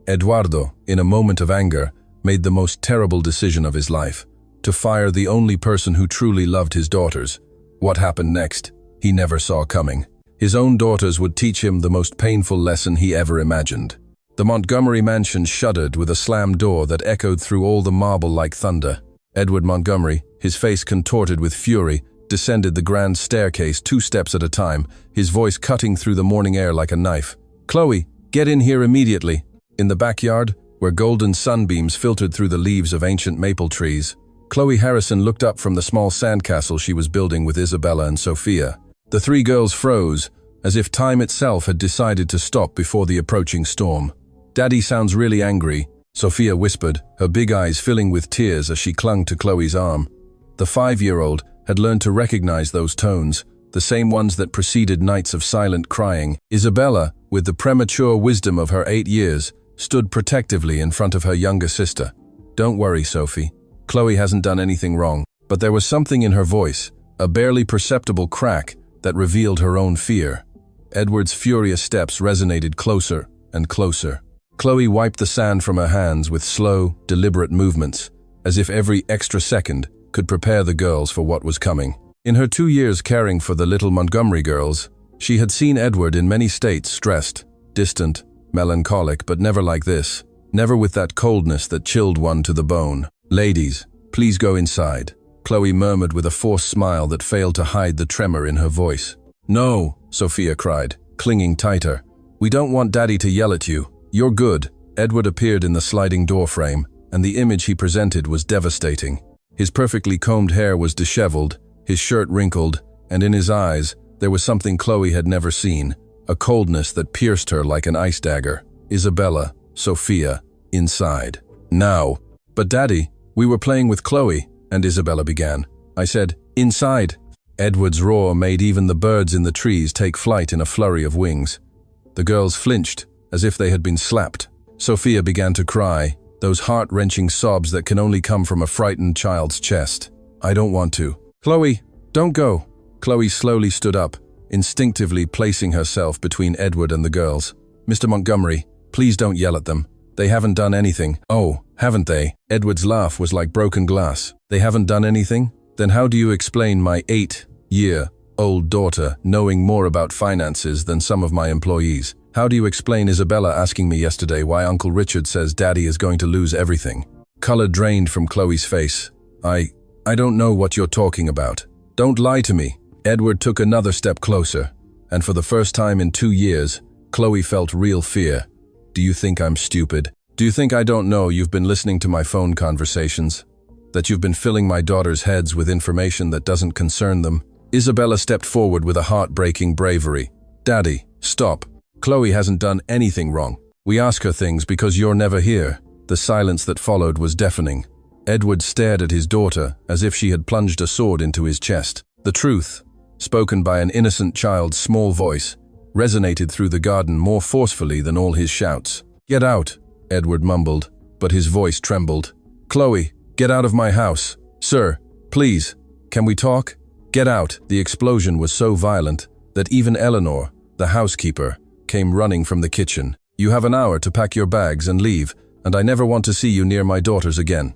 Eduardo, in a moment of anger, made the most terrible decision of his life, to fire the only person who truly loved his daughters. What happened next, he never saw coming. His own daughters would teach him the most painful lesson he ever imagined. The Montgomery mansion shuddered with a slammed door that echoed through all the marble like thunder. Edward Montgomery, his face contorted with fury, descended the grand staircase 2 steps at a time, his voice cutting through the morning air like a knife. "Chloe, get in here immediately." In the backyard, where golden sunbeams filtered through the leaves of ancient maple trees, Chloe Harrison looked up from the small sandcastle she was building with Isabella and Sophia. The 3 girls froze, as if time itself had decided to stop before the approaching storm. "Daddy sounds really angry," Sophia whispered, her big eyes filling with tears as she clung to Chloe's arm. The 5-year-old had learned to recognize those tones, the same ones that preceded nights of silent crying. Isabella, with the premature wisdom of her 8 years, stood protectively in front of her younger sister. "Don't worry, Sophie. Chloe hasn't done anything wrong." But there was something in her voice, a barely perceptible crack, that revealed her own fear. Edward's furious steps resonated closer and closer. Chloe wiped the sand from her hands with slow, deliberate movements, as if every extra second could prepare the girls for what was coming. In her 2 years caring for the little Montgomery girls, she had seen Edward in many states stressed, distant, melancholic, but never like this, never with that coldness that chilled one to the bone. "Ladies, please go inside," Chloe murmured with a forced smile that failed to hide the tremor in her voice. "No," Sophia cried, clinging tighter. "We don't want Daddy to yell at you. You're good." Edward appeared in the sliding doorframe, and the image he presented was devastating. His perfectly combed hair was disheveled, his shirt wrinkled, and in his eyes there was something Chloe had never seen, a coldness that pierced her like an ice dagger. Isabella, Sophia, inside. "Now." "But Daddy, we were playing with Chloe," and Isabella began. "I said, inside." Edward's roar made even the birds in the trees take flight in a flurry of wings. The girls flinched, as if they had been slapped. Sophia began to cry, those heart-wrenching sobs that can only come from a frightened child's chest. "I don't want to." "Chloe, don't go." Chloe slowly stood up, instinctively placing herself between Edward and the girls. "Mr. Montgomery, please don't yell at them. They haven't done anything." "Oh, haven't they?" Edward's laugh was like broken glass. "They haven't done anything? Then how do you explain my 8-year-old daughter knowing more about finances than some of my employees? How do you explain Isabella asking me yesterday why Uncle Richard says Daddy is going to lose everything?" Color drained from Chloe's face. I don't know what you're talking about. Don't lie to me." Edward took another step closer, and for the first time in 2 years, Chloe felt real fear. "Do you think I'm stupid? Do you think I don't know you've been listening to my phone conversations? That you've been filling my daughters' heads with information that doesn't concern them?" Isabella stepped forward with a heart-breaking bravery. "Daddy, stop. Chloe hasn't done anything wrong. We ask her things because you're never here." The silence that followed was deafening. Edward stared at his daughter as if she had plunged a sword into his chest. The truth, spoken by an innocent child's small voice, resonated through the garden more forcefully than all his shouts. "Get out," Edward mumbled, but his voice trembled. "Chloe, get out of my house. Sir, please, can we talk? Get out." The explosion was so violent that even Eleanor, the housekeeper, came running from the kitchen. "You have an hour to pack your bags and leave, and I never want to see you near my daughters again."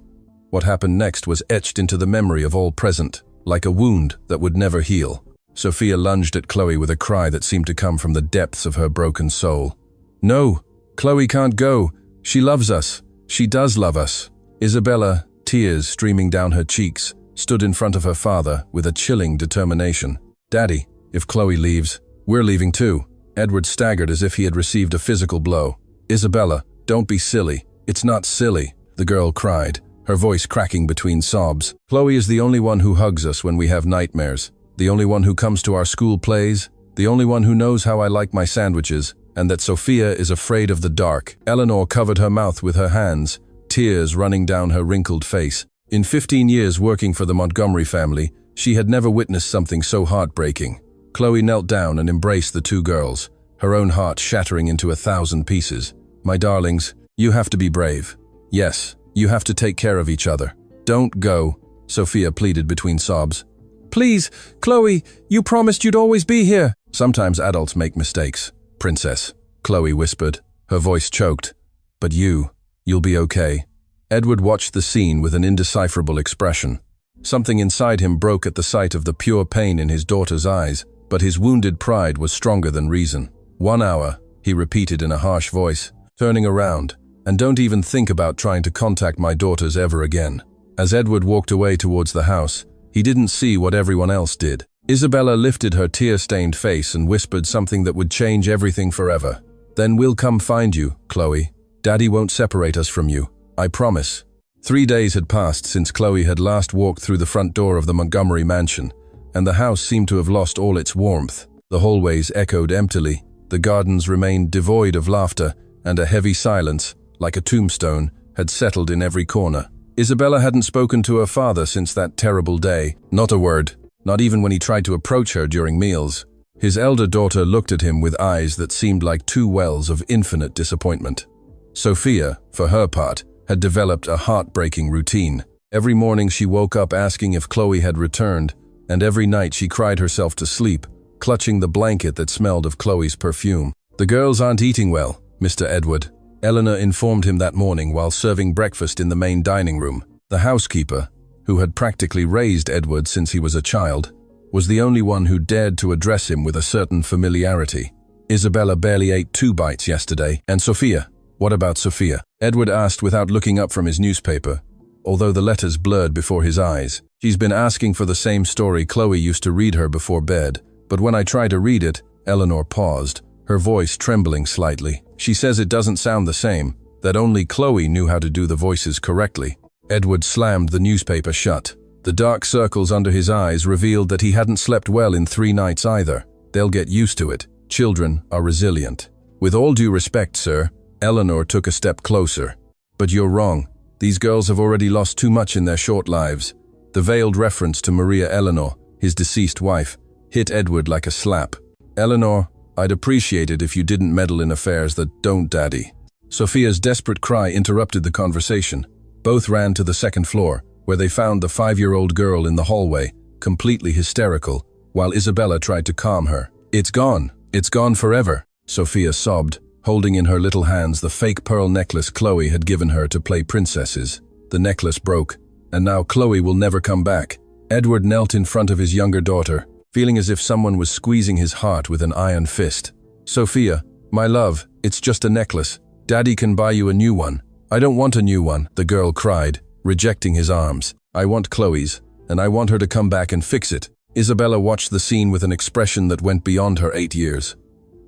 What happened next was etched into the memory of all present, like a wound that would never heal. Sophia lunged at Chloe with a cry that seemed to come from the depths of her broken soul. "No, Chloe can't go. She loves us. She does love us." Isabella, tears streaming down her cheeks, stood in front of her father with a chilling determination. "Daddy, if Chloe leaves, we're leaving too." Edward staggered as if he had received a physical blow. "Isabella, don't be silly. It's not silly," the girl cried, her voice cracking between sobs. "Chloe is the only one who hugs us when we have nightmares, the only one who comes to our school plays, the only one who knows how I like my sandwiches, and that Sophia is afraid of the dark." Eleanor covered her mouth with her hands, tears running down her wrinkled face. In 15 years working for the Montgomery family, she had never witnessed something so heartbreaking. Chloe knelt down and embraced the 2 girls, her own heart shattering into 1,000 pieces. "My darlings, you have to be brave. Yes, you have to take care of each other. Don't go," Sophia pleaded between sobs. "Please, Chloe, you promised you'd always be here." "Sometimes adults make mistakes, Princess," Chloe whispered, her voice choked. But you'll be okay. Edward watched the scene with an indecipherable expression. Something inside him broke at the sight of the pure pain in his daughter's eyes, but his wounded pride was stronger than reason. 1 hour, he repeated in a harsh voice, turning around, and don't even think about trying to contact my daughters ever again. As Edward walked away towards the house, he didn't see what everyone else did. Isabella lifted her tear-stained face and whispered something that would change everything forever. Then we'll come find you, Chloe. Daddy won't separate us from you. I promise. 3 days had passed since Chloe had last walked through the front door of the Montgomery mansion, and the house seemed to have lost all its warmth. The hallways echoed emptily, the gardens remained devoid of laughter, and a heavy silence, like a tombstone, had settled in every corner. Isabella hadn't spoken to her father since that terrible day. Not a word. Not even when he tried to approach her during meals. His elder daughter looked at him with eyes that seemed like two wells of infinite disappointment. Sophia, for her part, had developed a heartbreaking routine. Every morning she woke up asking if Chloe had returned, and every night she cried herself to sleep, clutching the blanket that smelled of Chloe's perfume. The girls aren't eating well, Mr. Edward. Eleanor informed him that morning while serving breakfast in the main dining room. The housekeeper, who had practically raised Edward since he was a child, was the only one who dared to address him with a certain familiarity. Isabella barely ate 2 bites yesterday. And Sophia? What about Sophia? Edward asked without looking up from his newspaper, although the letters blurred before his eyes. She's been asking for the same story Chloe used to read her before bed, but when I try to read it, Eleanor paused, her voice trembling slightly. She says it doesn't sound the same, that only Chloe knew how to do the voices correctly. Edward slammed the newspaper shut. The dark circles under his eyes revealed that he hadn't slept well in 3 nights either. They'll get used to it. Children are resilient. With all due respect, sir, Eleanor took a step closer. But you're wrong. These girls have already lost too much in their short lives. The veiled reference to Maria Eleanor, his deceased wife, hit Edward like a slap. Eleanor, I'd appreciate it if you didn't meddle in affairs that don't, Daddy. Sophia's desperate cry interrupted the conversation. Both ran to the second floor, where they found the 5-year-old girl in the hallway, completely hysterical, while Isabella tried to calm her. It's gone forever, Sophia sobbed, holding in her little hands the fake pearl necklace Chloe had given her to play princesses. The necklace broke, and now Chloe will never come back. Edward knelt in front of his younger daughter, feeling as if someone was squeezing his heart with an iron fist. Sophia, my love, it's just a necklace. Daddy can buy you a new one. I don't want a new one, the girl cried, rejecting his arms. I want Chloe's, and I want her to come back and fix it. Isabella watched the scene with an expression that went beyond her 8 years.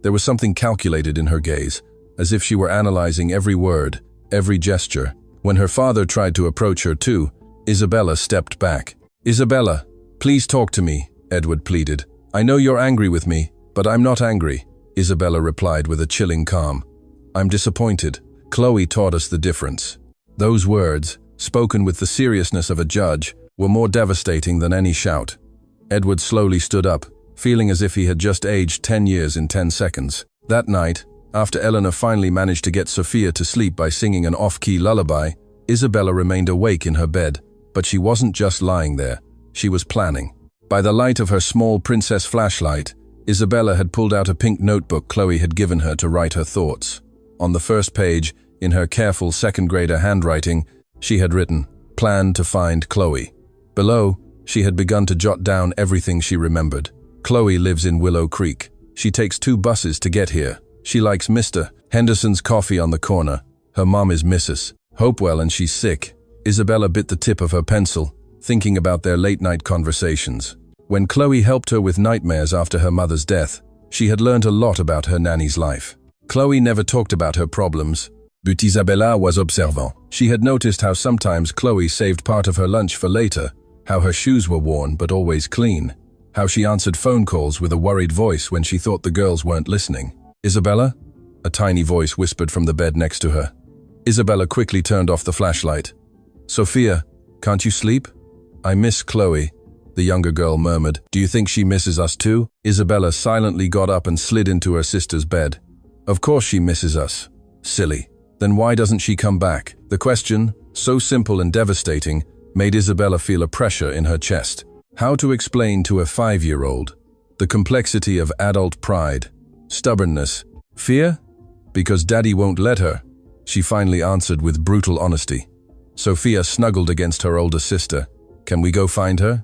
There was something calculated in her gaze, as if she were analyzing every word, every gesture. When her father tried to approach her too, Isabella stepped back. Isabella, please talk to me, Edward pleaded. I know you're angry with me, but I'm not angry, Isabella replied with a chilling calm. I'm disappointed. Chloe taught us the difference. Those words, spoken with the seriousness of a judge, were more devastating than any shout. Edward slowly stood up, feeling as if he had just aged 10 years in 10 seconds. That night, after Eleanor finally managed to get Sophia to sleep by singing an off-key lullaby, Isabella remained awake in her bed, but she wasn't just lying there, she was planning. By the light of her small princess flashlight, Isabella had pulled out a pink notebook Chloe had given her to write her thoughts. On the first page, in her careful second-grader handwriting, she had written, "Plan to find Chloe." Below, she had begun to jot down everything she remembered. Chloe lives in Willow Creek. She takes 2 buses to get here. She likes Mr. Henderson's coffee on the corner. Her mom is Mrs. Hopewell and she's sick. Isabella bit the tip of her pencil, thinking about their late-night conversations. When Chloe helped her with nightmares after her mother's death, she had learned a lot about her nanny's life. Chloe never talked about her problems, but Isabella was observant. She had noticed how sometimes Chloe saved part of her lunch for later, how her shoes were worn but always clean, how she answered phone calls with a worried voice when she thought the girls weren't listening. Isabella? A tiny voice whispered from the bed next to her. Isabella quickly turned off the flashlight. Sophia, can't you sleep? I miss Chloe, the younger girl murmured. Do you think she misses us too? Isabella silently got up and slid into her sister's bed. Of course she misses us. Silly. Then why doesn't she come back? The question, so simple and devastating, made Isabella feel a pressure in her chest. How to explain to a 5-year-old the complexity of adult pride, stubbornness, fear? Because Daddy won't let her. she finally answered with brutal honesty. Sophia snuggled against her older sister. Can we go find her?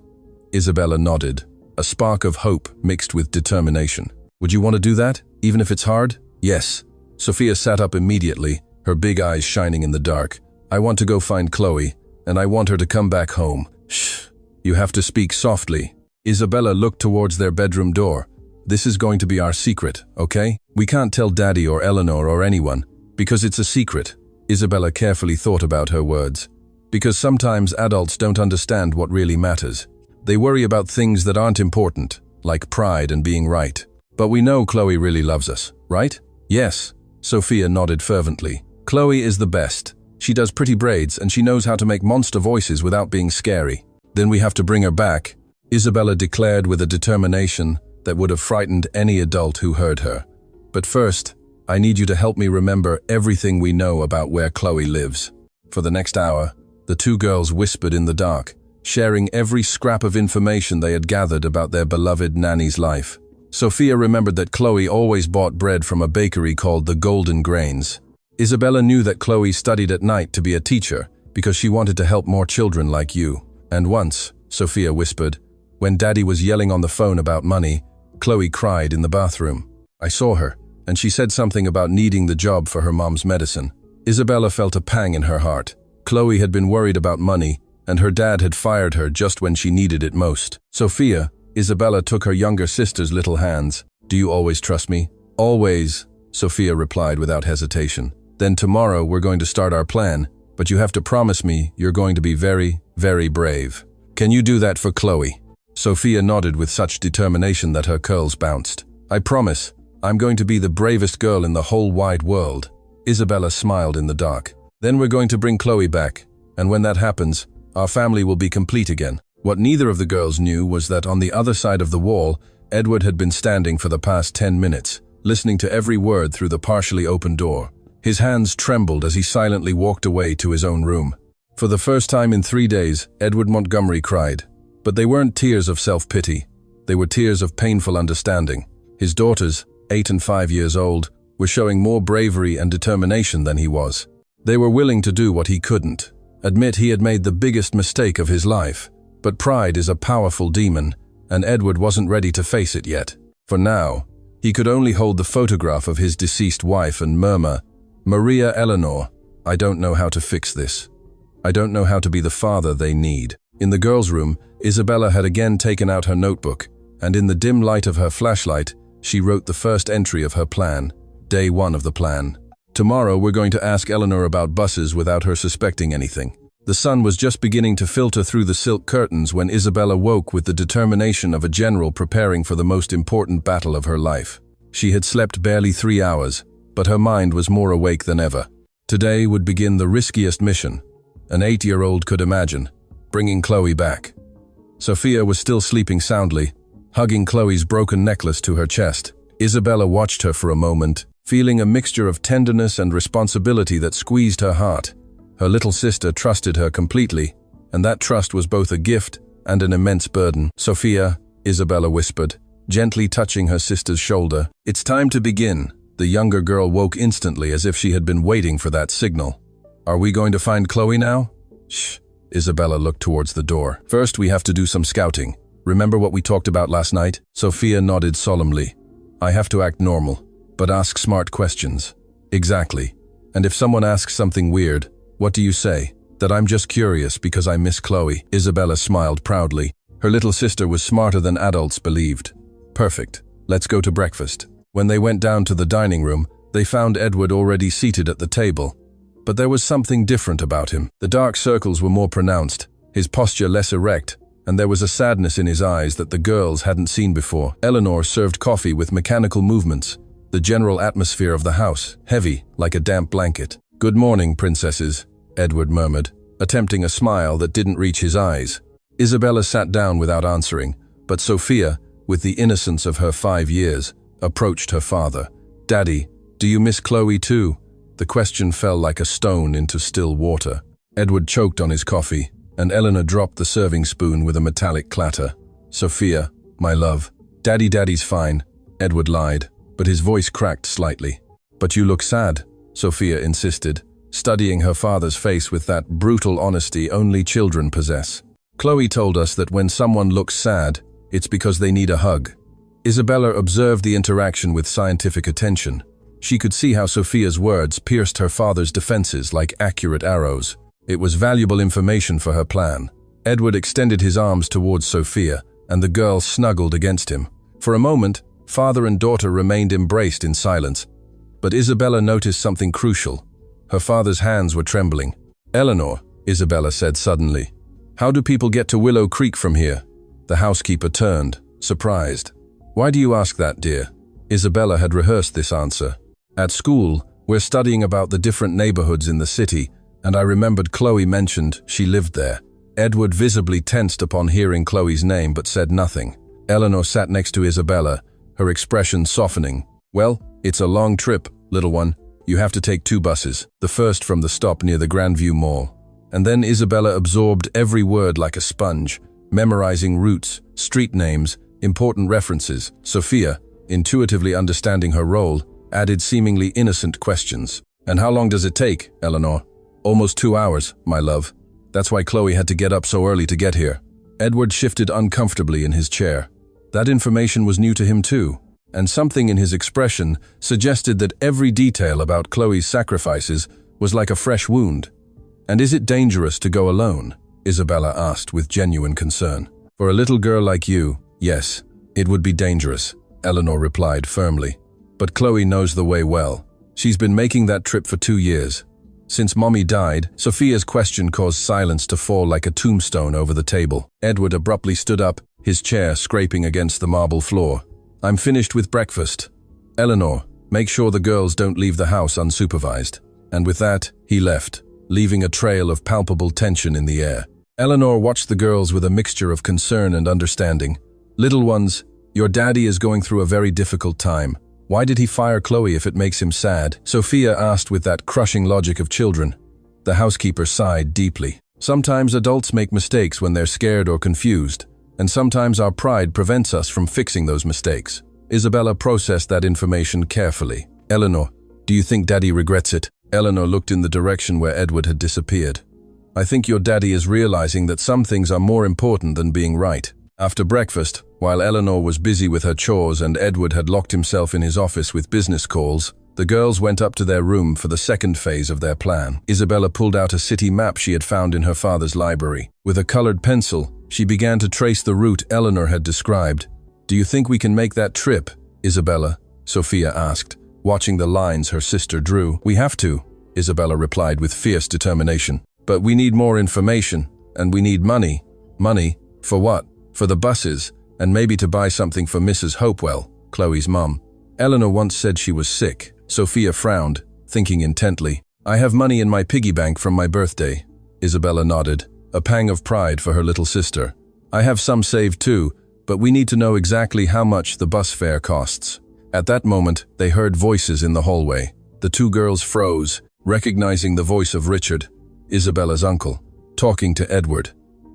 Isabella nodded, a spark of hope mixed with determination. Would you want to do that, even if it's hard? Yes. Sophia sat up immediately, her big eyes shining in the dark. I want to go find Chloe, and I want her to come back home. Shh. You have to speak softly. Isabella looked towards their bedroom door. This is going to be our secret, okay? We can't tell Daddy or Eleanor or anyone, because it's a secret. Isabella carefully thought about her words. Because sometimes adults don't understand what really matters. They worry about things that aren't important, like pride and being right. But we know Chloe really loves us, right? Yes. Sophia nodded fervently. Chloe is the best. She does pretty braids and she knows how to make monster voices without being scary. Then we have to bring her back, Isabella declared with a determination that would have frightened any adult who heard her. But first, I need you to help me remember everything we know about where Chloe lives. For the next hour, the two girls whispered in the dark, sharing every scrap of information they had gathered about their beloved Nanny's life. Sophia remembered that Chloe always bought bread from a bakery called the Golden Grains. Isabella knew that Chloe studied at night to be a teacher because she wanted to help more children like you. And once, Sophia whispered, when Daddy was yelling on the phone about money, Chloe cried in the bathroom. I saw her, and she said something about needing the job for her mom's medicine. Isabella felt a pang in her heart. Chloe had been worried about money, and her dad had fired her just when she needed it most. Sophia, Isabella took her younger sister's little hands. Do you always trust me? Always, Sophia replied without hesitation. Then tomorrow we're going to start our plan, but you have to promise me you're going to be very, very brave. Can you do that for Chloe? Sophia nodded with such determination that her curls bounced. I promise, I'm going to be the bravest girl in the whole wide world. Isabella smiled in the dark. Then we're going to bring Chloe back, and when that happens, our family will be complete again. What neither of the girls knew was that on the other side of the wall, Edward had been standing for the past 10 minutes, listening to every word through the partially open door. His hands trembled as he silently walked away to his own room. For the first time in 3 days, Edward Montgomery cried. But they weren't tears of self-pity. They were tears of painful understanding. His daughters, 8 and 5 years old, were showing more bravery and determination than he was. They were willing to do what he couldn't, admit he had made the biggest mistake of his life. But pride is a powerful demon, and Edward wasn't ready to face it yet. For now, he could only hold the photograph of his deceased wife and murmur, Maria Eleanor, I don't know how to fix this. I don't know how to be the father they need. In the girls' room, Isabella had again taken out her notebook, and in the dim light of her flashlight, she wrote the first entry of her plan, day 1 of the plan. Tomorrow we're going to ask Eleanor about buses without her suspecting anything. The sun was just beginning to filter through the silk curtains when Isabella woke with the determination of a general preparing for the most important battle of her life. She had slept barely 3 hours, but her mind was more awake than ever. Today would begin the riskiest mission an 8-year-old could imagine, bringing Chloe back. Sophia was still sleeping soundly, hugging Chloe's broken necklace to her chest. Isabella watched her for a moment, feeling a mixture of tenderness and responsibility that squeezed her heart. Her little sister trusted her completely, and that trust was both a gift and an immense burden. Sophia, Isabella whispered, gently touching her sister's shoulder. It's time to begin. The younger girl woke instantly as if she had been waiting for that signal. Are we going to find Chloe now? Shh. Isabella looked towards the door. First, we have to do some scouting. Remember what we talked about last night? Sophia nodded solemnly. I have to act normal, but ask smart questions. Exactly. And if someone asks something weird, what do you say? That I'm just curious because I miss Chloe. Isabella smiled proudly. Her little sister was smarter than adults believed. Perfect. Let's go to breakfast. When they went down to the dining room, they found Edward already seated at the table. But there was something different about him. The dark circles were more pronounced, his posture less erect, and there was a sadness in his eyes that the girls hadn't seen before. Eleanor served coffee with mechanical movements, the general atmosphere of the house, heavy like a damp blanket. Good morning, princesses, Edward murmured, attempting a smile that didn't reach his eyes. Isabella sat down without answering, but Sophia, with the innocence of her 5 years, approached her father. Daddy, do you miss Chloe too? The question fell like a stone into still water. Edward choked on his coffee, and Eleanor dropped the serving spoon with a metallic clatter. Sophia, my love. Daddy's fine, Edward lied, but his voice cracked slightly. But you look sad, Sophia insisted, studying her father's face with that brutal honesty only children possess. Chloe told us that when someone looks sad, it's because they need a hug. Isabella observed the interaction with scientific attention. She could see how Sophia's words pierced her father's defenses like accurate arrows. It was valuable information for her plan. Edward extended his arms towards Sophia, and the girl snuggled against him. For a moment, father and daughter remained embraced in silence. But Isabella noticed something crucial. Her father's hands were trembling. "Eleanor," Isabella said suddenly, "how do people get to Willow Creek from here?" The housekeeper turned, surprised. "Why do you ask that, dear?" Isabella had rehearsed this answer. "At school, we're studying about the different neighborhoods in the city, and I remembered Chloe mentioned she lived there." Edward visibly tensed upon hearing Chloe's name but said nothing. Eleanor sat next to Isabella, her expression softening. "Well, it's a long trip, little one. You have to take 2 buses, the first from the stop near the Grandview Mall." And then Isabella absorbed every word like a sponge, memorizing routes, street names, important references. Sophia, intuitively understanding her role, added seemingly innocent questions. "And how long does it take, Eleanor?" "Almost 2 hours, my love. That's why Chloe had to get up so early to get here." Edward shifted uncomfortably in his chair. That information was new to him too, and something in his expression suggested that every detail about Chloe's sacrifices was like a fresh wound. "And is it dangerous to go alone?" Isabella asked with genuine concern. "For a little girl like you, yes, it would be dangerous," Eleanor replied firmly. "But Chloe knows the way well. She's been making that trip for 2 years. Since Mommy died," Sophia's question caused silence to fall like a tombstone over the table. Edward abruptly stood up, his chair scraping against the marble floor. "I'm finished with breakfast. Eleanor, make sure the girls don't leave the house unsupervised." And with that, he left, leaving a trail of palpable tension in the air. Eleanor watched the girls with a mixture of concern and understanding. "Little ones, your daddy is going through a very difficult time. Why did he fire Chloe if it makes him sad?" Sophia asked with that crushing logic of children. The housekeeper sighed deeply. "Sometimes adults make mistakes when they're scared or confused, and sometimes our pride prevents us from fixing those mistakes." Isabella processed that information carefully. "Eleanor, do you think Daddy regrets it?" Eleanor looked in the direction where Edward had disappeared. "I think your daddy is realizing that some things are more important than being right." After breakfast, while Eleanor was busy with her chores and Edward had locked himself in his office with business calls, the girls went up to their room for the second phase of their plan. Isabella pulled out a city map she had found in her father's library. With a colored pencil, she began to trace the route Eleanor had described. "Do you think we can make that trip, Isabella?" Sophia asked, watching the lines her sister drew. "We have to," Isabella replied with fierce determination. "But we need more information, and we need money." "Money? For what?" "For the buses, and maybe to buy something for Mrs. Hopewell, Chloe's mum. Eleanor once said she was sick." Sophia frowned, thinking intently. "I have money in my piggy bank from my birthday." Isabella nodded, a pang of pride for her little sister. "I have some saved too, but we need to know exactly how much the bus fare costs." At that moment, they heard voices in the hallway. The 2 girls froze, recognizing the voice of Richard, Isabella's uncle, talking to Edward.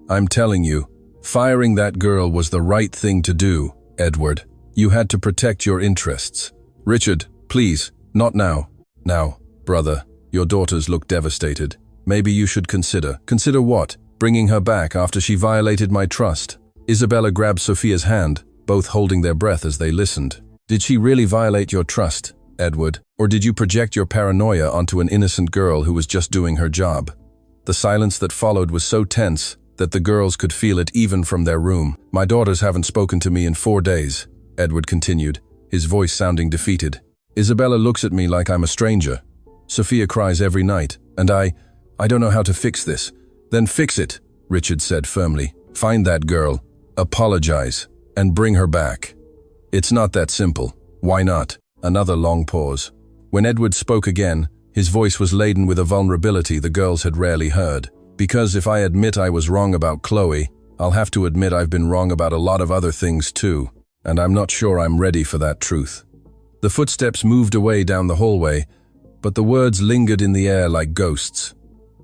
"I'm telling you, firing that girl was the right thing to do, Edward. You had to protect your interests." "Richard, please, not now." "Now, brother, your daughters look devastated. Maybe you should consider." "Consider what? Bringing her back after she violated my trust?" Isabella grabbed Sophia's hand, both holding their breath as they listened. "Did she really violate your trust, Edward, or did you project your paranoia onto an innocent girl who was just doing her job?" The silence that followed was so tense that the girls could feel it even from their room. "My daughters haven't spoken to me in 4 days, Edward continued, his voice sounding defeated. "Isabella looks at me like I'm a stranger. Sophia cries every night, and I don't know how to fix this." "Then fix it," Richard said firmly. "Find that girl, apologize, and bring her back." "It's not that simple." "Why not?" Another long pause. When Edward spoke again, his voice was laden with a vulnerability the girls had rarely heard. "Because if I admit I was wrong about Chloe, I'll have to admit I've been wrong about a lot of other things too, and I'm not sure I'm ready for that truth." The footsteps moved away down the hallway, but the words lingered in the air like ghosts.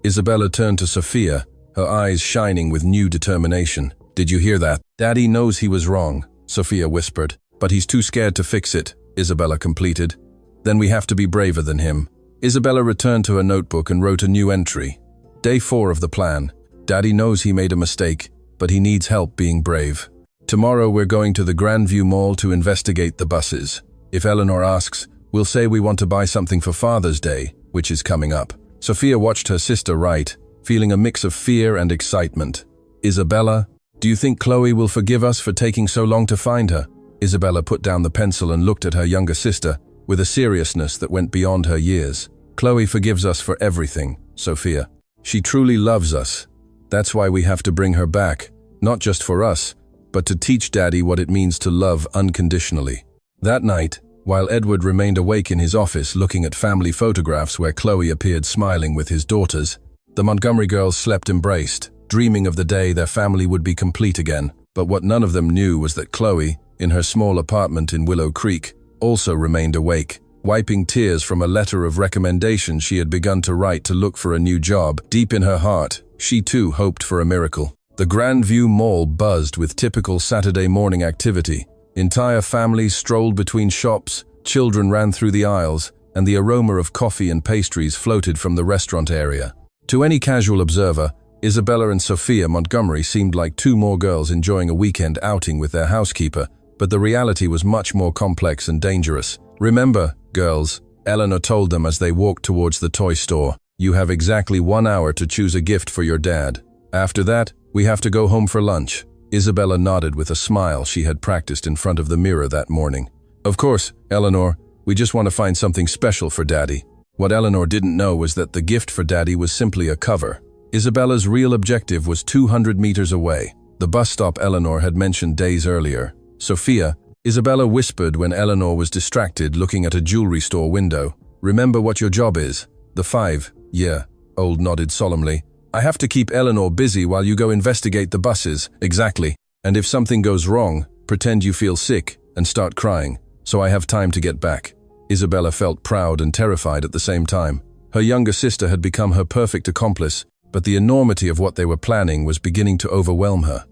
Isabella turned to Sophia, her eyes shining with new determination. "Did you hear that?" "Daddy knows he was wrong," Sophia whispered, "but he's too scared to fix it," Isabella completed. "Then we have to be braver than him." Isabella returned to her notebook and wrote a new entry. Day 4 of the plan. Daddy knows he made a mistake, but he needs help being brave. Tomorrow we're going to the Grandview Mall to investigate the buses. If Eleanor asks, we'll say we want to buy something for Father's Day, which is coming up. Sophia watched her sister write, feeling a mix of fear and excitement. Isabella, do you think Chloe will forgive us for taking so long to find her? Isabella put down the pencil and looked at her younger sister with a seriousness that went beyond her years. Chloe forgives us for everything, Sophia. She truly loves us. That's why we have to bring her back, not just for us, but to teach Daddy what it means to love unconditionally. That night, while Edward remained awake in his office looking at family photographs where Chloe appeared smiling with his daughters, the Montgomery girls slept embraced, dreaming of the day their family would be complete again. But what none of them knew was that Chloe, in her small apartment in Willow Creek, also remained awake, wiping tears from a letter of recommendation she had begun to write to look for a new job. Deep in her heart, she too hoped for a miracle. The Grandview Mall buzzed with typical Saturday morning activity. Entire families strolled between shops, children ran through the aisles, and the aroma of coffee and pastries floated from the restaurant area. To any casual observer, Isabella and Sophia Montgomery seemed like two more girls enjoying a weekend outing with their housekeeper, but the reality was much more complex and dangerous. Remember, girls, Eleanor told them as they walked towards the toy store, you have exactly 1 hour to choose a gift for your dad. After that, we have to go home for lunch. Isabella nodded with a smile she had practiced in front of the mirror that morning. Of course, Eleanor, we just want to find something special for Daddy. What Eleanor didn't know was that the gift for Daddy was simply a cover. Isabella's real objective was 200 meters away, the bus stop Eleanor had mentioned days earlier. Sophia, Isabella whispered when Eleanor was distracted looking at a jewelry store window. Remember what your job is. The 5-year-old nodded solemnly. I have to keep Eleanor busy while you go investigate the buses. Exactly. And if something goes wrong, pretend you feel sick and start crying, so I have time to get back. Isabella felt proud and terrified at the same time. Her younger sister had become her perfect accomplice, but the enormity of what they were planning was beginning to overwhelm her.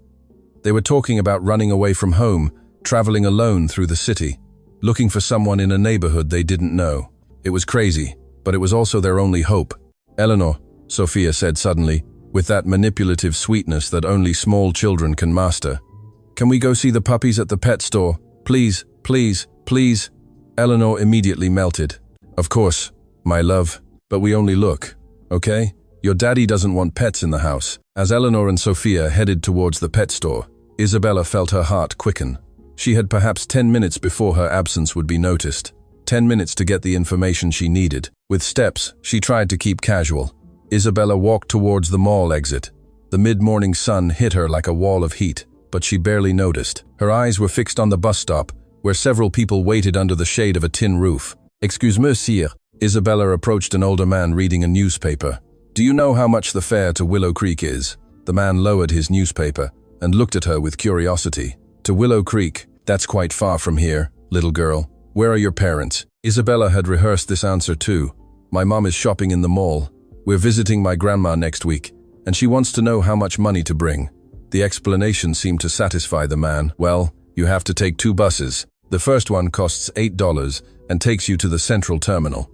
They were talking about running away from home, traveling alone through the city, looking for someone in a neighborhood they didn't know. It was crazy, but it was also their only hope. Eleanor, Sophia said suddenly, with that manipulative sweetness that only small children can master. Can we go see the puppies at the pet store? Please, please, please. Eleanor immediately melted. Of course, my love, but we only look, okay? Your daddy doesn't want pets in the house. As Eleanor and Sophia headed towards the pet store, Isabella felt her heart quicken. She had perhaps 10 minutes before her absence would be noticed. 10 minutes to get the information she needed. With steps, she tried to keep casual. Isabella walked towards the mall exit. The mid-morning sun hit her like a wall of heat, but she barely noticed. Her eyes were fixed on the bus stop, where several people waited under the shade of a tin roof. Excuse-moi, sire. Isabella approached an older man reading a newspaper. Do you know how much the fare to Willow Creek is? The man lowered his newspaper and looked at her with curiosity. To Willow Creek, that's quite far from here, little girl. Where are your parents? Isabella had rehearsed this answer too. My mom is shopping in the mall. We're visiting my grandma next week, and she wants to know how much money to bring. The explanation seemed to satisfy the man. Well, you have to take 2 buses. The first one costs $8 and takes you to the central terminal.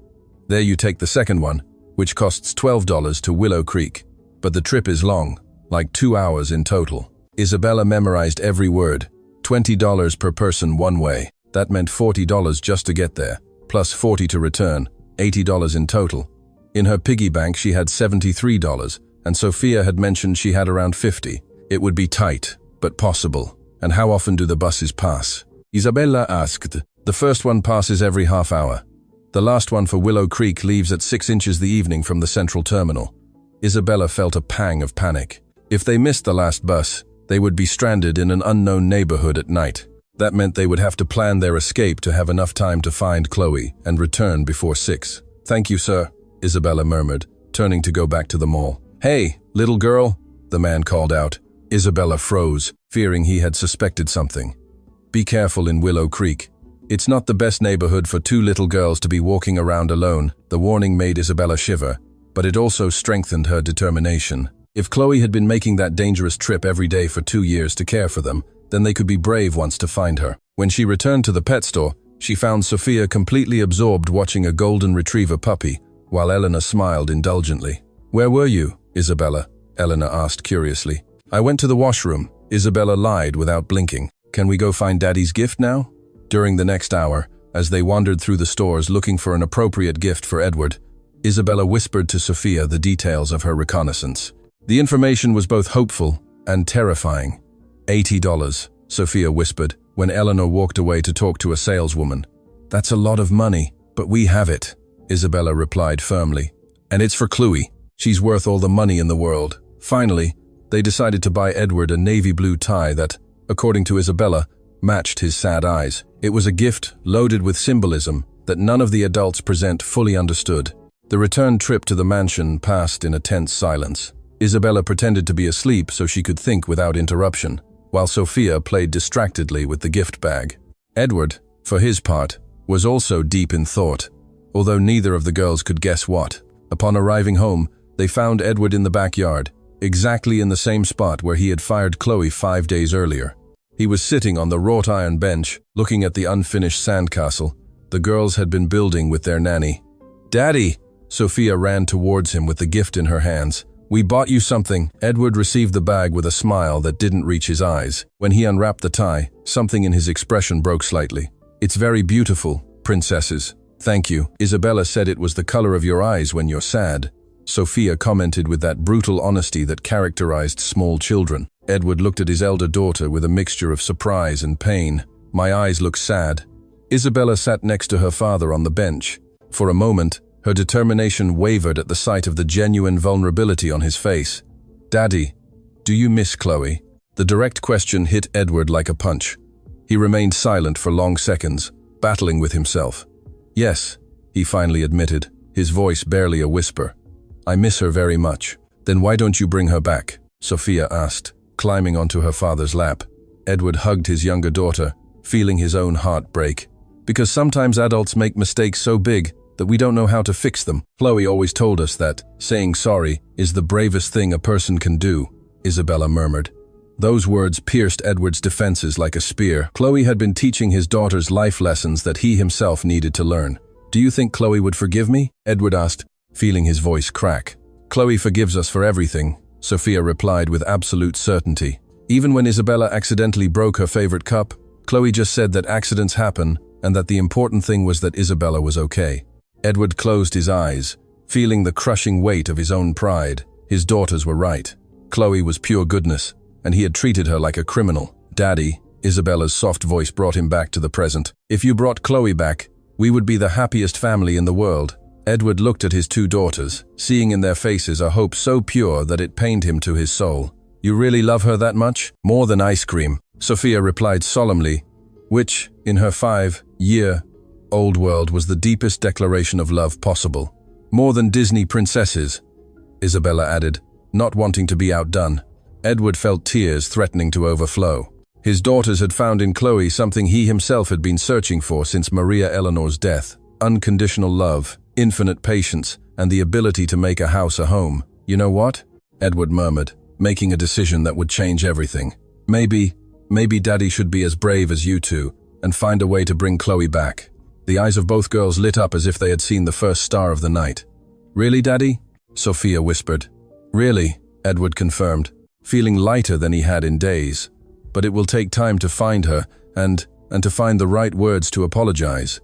There you take the second one, which costs $12 to Willow Creek. But the trip is long, like 2 hours in total. Isabella memorized every word. $20 per person one way. That meant $40 just to get there, plus $40 to return, $80 in total. In her piggy bank she had $73, and Sophia had mentioned she had around $50. It would be tight, but possible. And how often do the buses pass? Isabella asked. The first one passes every half hour. The last one for Willow Creek leaves at 6 inches the evening from the central terminal. Isabella felt a pang of panic. If they missed the last bus, they would be stranded in an unknown neighborhood at night. That meant they would have to plan their escape to have enough time to find Chloe and return before 6. Thank you, sir, Isabella murmured, turning to go back to the mall. Hey, little girl, the man called out. Isabella froze, fearing he had suspected something. Be careful in Willow Creek. It's not the best neighborhood for 2 little girls to be walking around alone. The warning made Isabella shiver, but it also strengthened her determination. If Chloe had been making that dangerous trip every day for 2 years to care for them, then they could be brave once to find her. When she returned to the pet store, she found Sophia completely absorbed watching a golden retriever puppy, while Eleanor smiled indulgently. "Where were you, Isabella?" Eleanor asked curiously. "I went to the washroom," Isabella lied without blinking. "Can we go find Daddy's gift now?" During the next hour, as they wandered through the stores looking for an appropriate gift for Edward, Isabella whispered to Sophia the details of her reconnaissance. The information was both hopeful and terrifying. $80, Sophia whispered, when Eleanor walked away to talk to a saleswoman. "That's a lot of money, but we have it," Isabella replied firmly. "And it's for Chloe. She's worth all the money in the world." Finally, they decided to buy Edward a navy blue tie that, according to Isabella, matched his sad eyes. It was a gift loaded with symbolism that none of the adults present fully understood. The return trip to the mansion passed in a tense silence. Isabella pretended to be asleep so she could think without interruption, while Sophia played distractedly with the gift bag. Edward, for his part, was also deep in thought, although neither of the girls could guess what. Upon arriving home, they found Edward in the backyard, exactly in the same spot where he had fired Chloe 5 days earlier. He was sitting on the wrought iron bench, looking at the unfinished sandcastle the girls had been building with their nanny. "Daddy!" Sophia ran towards him with the gift in her hands. "We bought you something." Edward received the bag with a smile that didn't reach his eyes. When he unwrapped the tie, something in his expression broke slightly. "It's very beautiful, princesses." "Thank you. Isabella said it was the color of your eyes when you're sad," Sophia commented with that brutal honesty that characterized small children. Edward looked at his elder daughter with a mixture of surprise and pain. "My eyes look sad." Isabella sat next to her father on the bench. For a moment, her determination wavered at the sight of the genuine vulnerability on his face. "Daddy, do you miss Chloe?" The direct question hit Edward like a punch. He remained silent for long seconds, battling with himself. "Yes," he finally admitted, his voice barely a whisper. "I miss her very much." "Then why don't you bring her back?" Sophia asked, climbing onto her father's lap. Edward hugged his younger daughter, feeling his own heart break. "Because sometimes adults make mistakes so big that we don't know how to fix them. Chloe always told us that saying sorry is the bravest thing a person can do," Isabella murmured. Those words pierced Edward's defenses like a spear. Chloe had been teaching his daughters life lessons that he himself needed to learn. "Do you think Chloe would forgive me?" Edward asked, feeling his voice crack. "Chloe forgives us for everything," Sophia replied with absolute certainty. Even when Isabella accidentally broke her favorite cup, Chloe just said that accidents happen and that the important thing was that Isabella was okay. Edward closed his eyes, feeling the crushing weight of his own pride. His daughters were right. Chloe was pure goodness, and he had treated her like a criminal. "Daddy," Isabella's soft voice brought him back to the present. "If you brought Chloe back, we would be the happiest family in the world." Edward looked at his two daughters, seeing in their faces a hope so pure that it pained him to his soul. "You really love her that much?" "More than ice cream," Sophia replied solemnly, which, in her 5-year-old world, was the deepest declaration of love possible. "More than Disney princesses," Isabella added, not wanting to be outdone. Edward felt tears threatening to overflow. His daughters had found in Chloe something he himself had been searching for since Maria Eleanor's death: unconditional love, infinite patience, and the ability to make a house a home. "You know what?" Edward murmured, making a decision that would change everything. Maybe Daddy should be as brave as you two and find a way to bring Chloe back." The eyes of both girls lit up as if they had seen the first star of the night. "Really, Daddy?" Sophia whispered. "Really," Edward confirmed, feeling lighter than he had in days. "But it will take time to find her and to find the right words to apologize."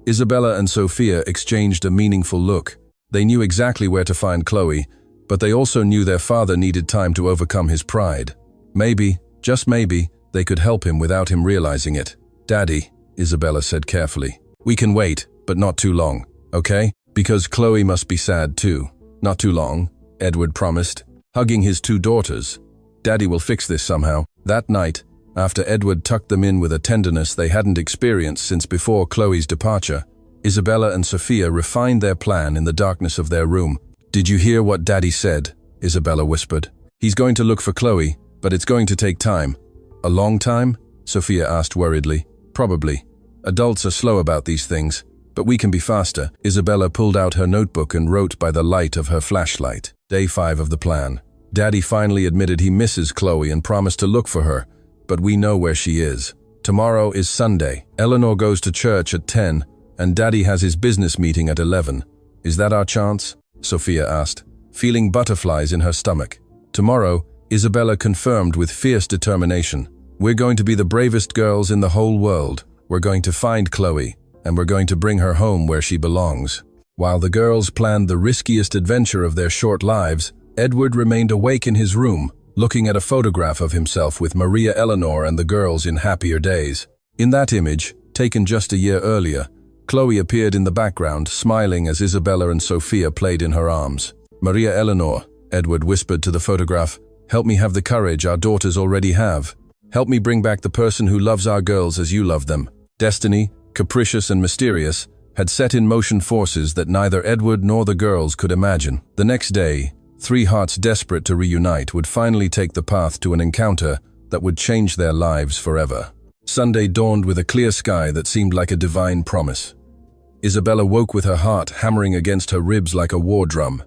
Isabella and Sophia exchanged a meaningful look. They knew exactly where to find Chloe, but they also knew their father needed time to overcome his pride. Maybe, just maybe, they could help him without him realizing it. "Daddy," Isabella said carefully, "we can wait, but not too long, okay? Because Chloe must be sad too." "Not too long," Edward promised, hugging his two daughters. "Daddy will fix this somehow." That night, after Edward tucked them in with a tenderness they hadn't experienced since before Chloe's departure, Isabella and Sophia refined their plan in the darkness of their room. "Did you hear what Daddy said?" Isabella whispered. "He's going to look for Chloe, but it's going to take time." "A long time?" Sophia asked worriedly. "Probably. Adults are slow about these things, but we can be faster." Isabella pulled out her notebook and wrote by the light of her flashlight. Day 5 of the plan. "Daddy finally admitted he misses Chloe and promised to look for her, but we know where she is. Tomorrow is Sunday. Eleanor goes to church at 10, and Daddy has his business meeting at 11. Is that our chance? Sophia asked, feeling butterflies in her stomach. Tomorrow, Isabella confirmed with fierce determination. We're going to be the bravest girls in the whole world. We're going to find Chloe, and we're going to bring her home where she belongs. While the girls planned the riskiest adventure of their short lives, Edward remained awake in his room, looking at a photograph of himself with Maria Eleanor and the girls in happier days. In that image, taken just a year earlier, Chloe appeared in the background, smiling as Isabella and Sophia played in her arms. Maria Eleanor, Edward whispered to the photograph, help me have the courage our daughters already have. Help me bring back the person who loves our girls as you love them. Destiny, capricious and mysterious, had set in motion forces that neither Edward nor the girls could imagine. The next day, three hearts desperate to reunite would finally take the path to an encounter that would change their lives forever. Sunday dawned with a clear sky that seemed like a divine promise. Isabella woke with her heart hammering against her ribs like a war drum.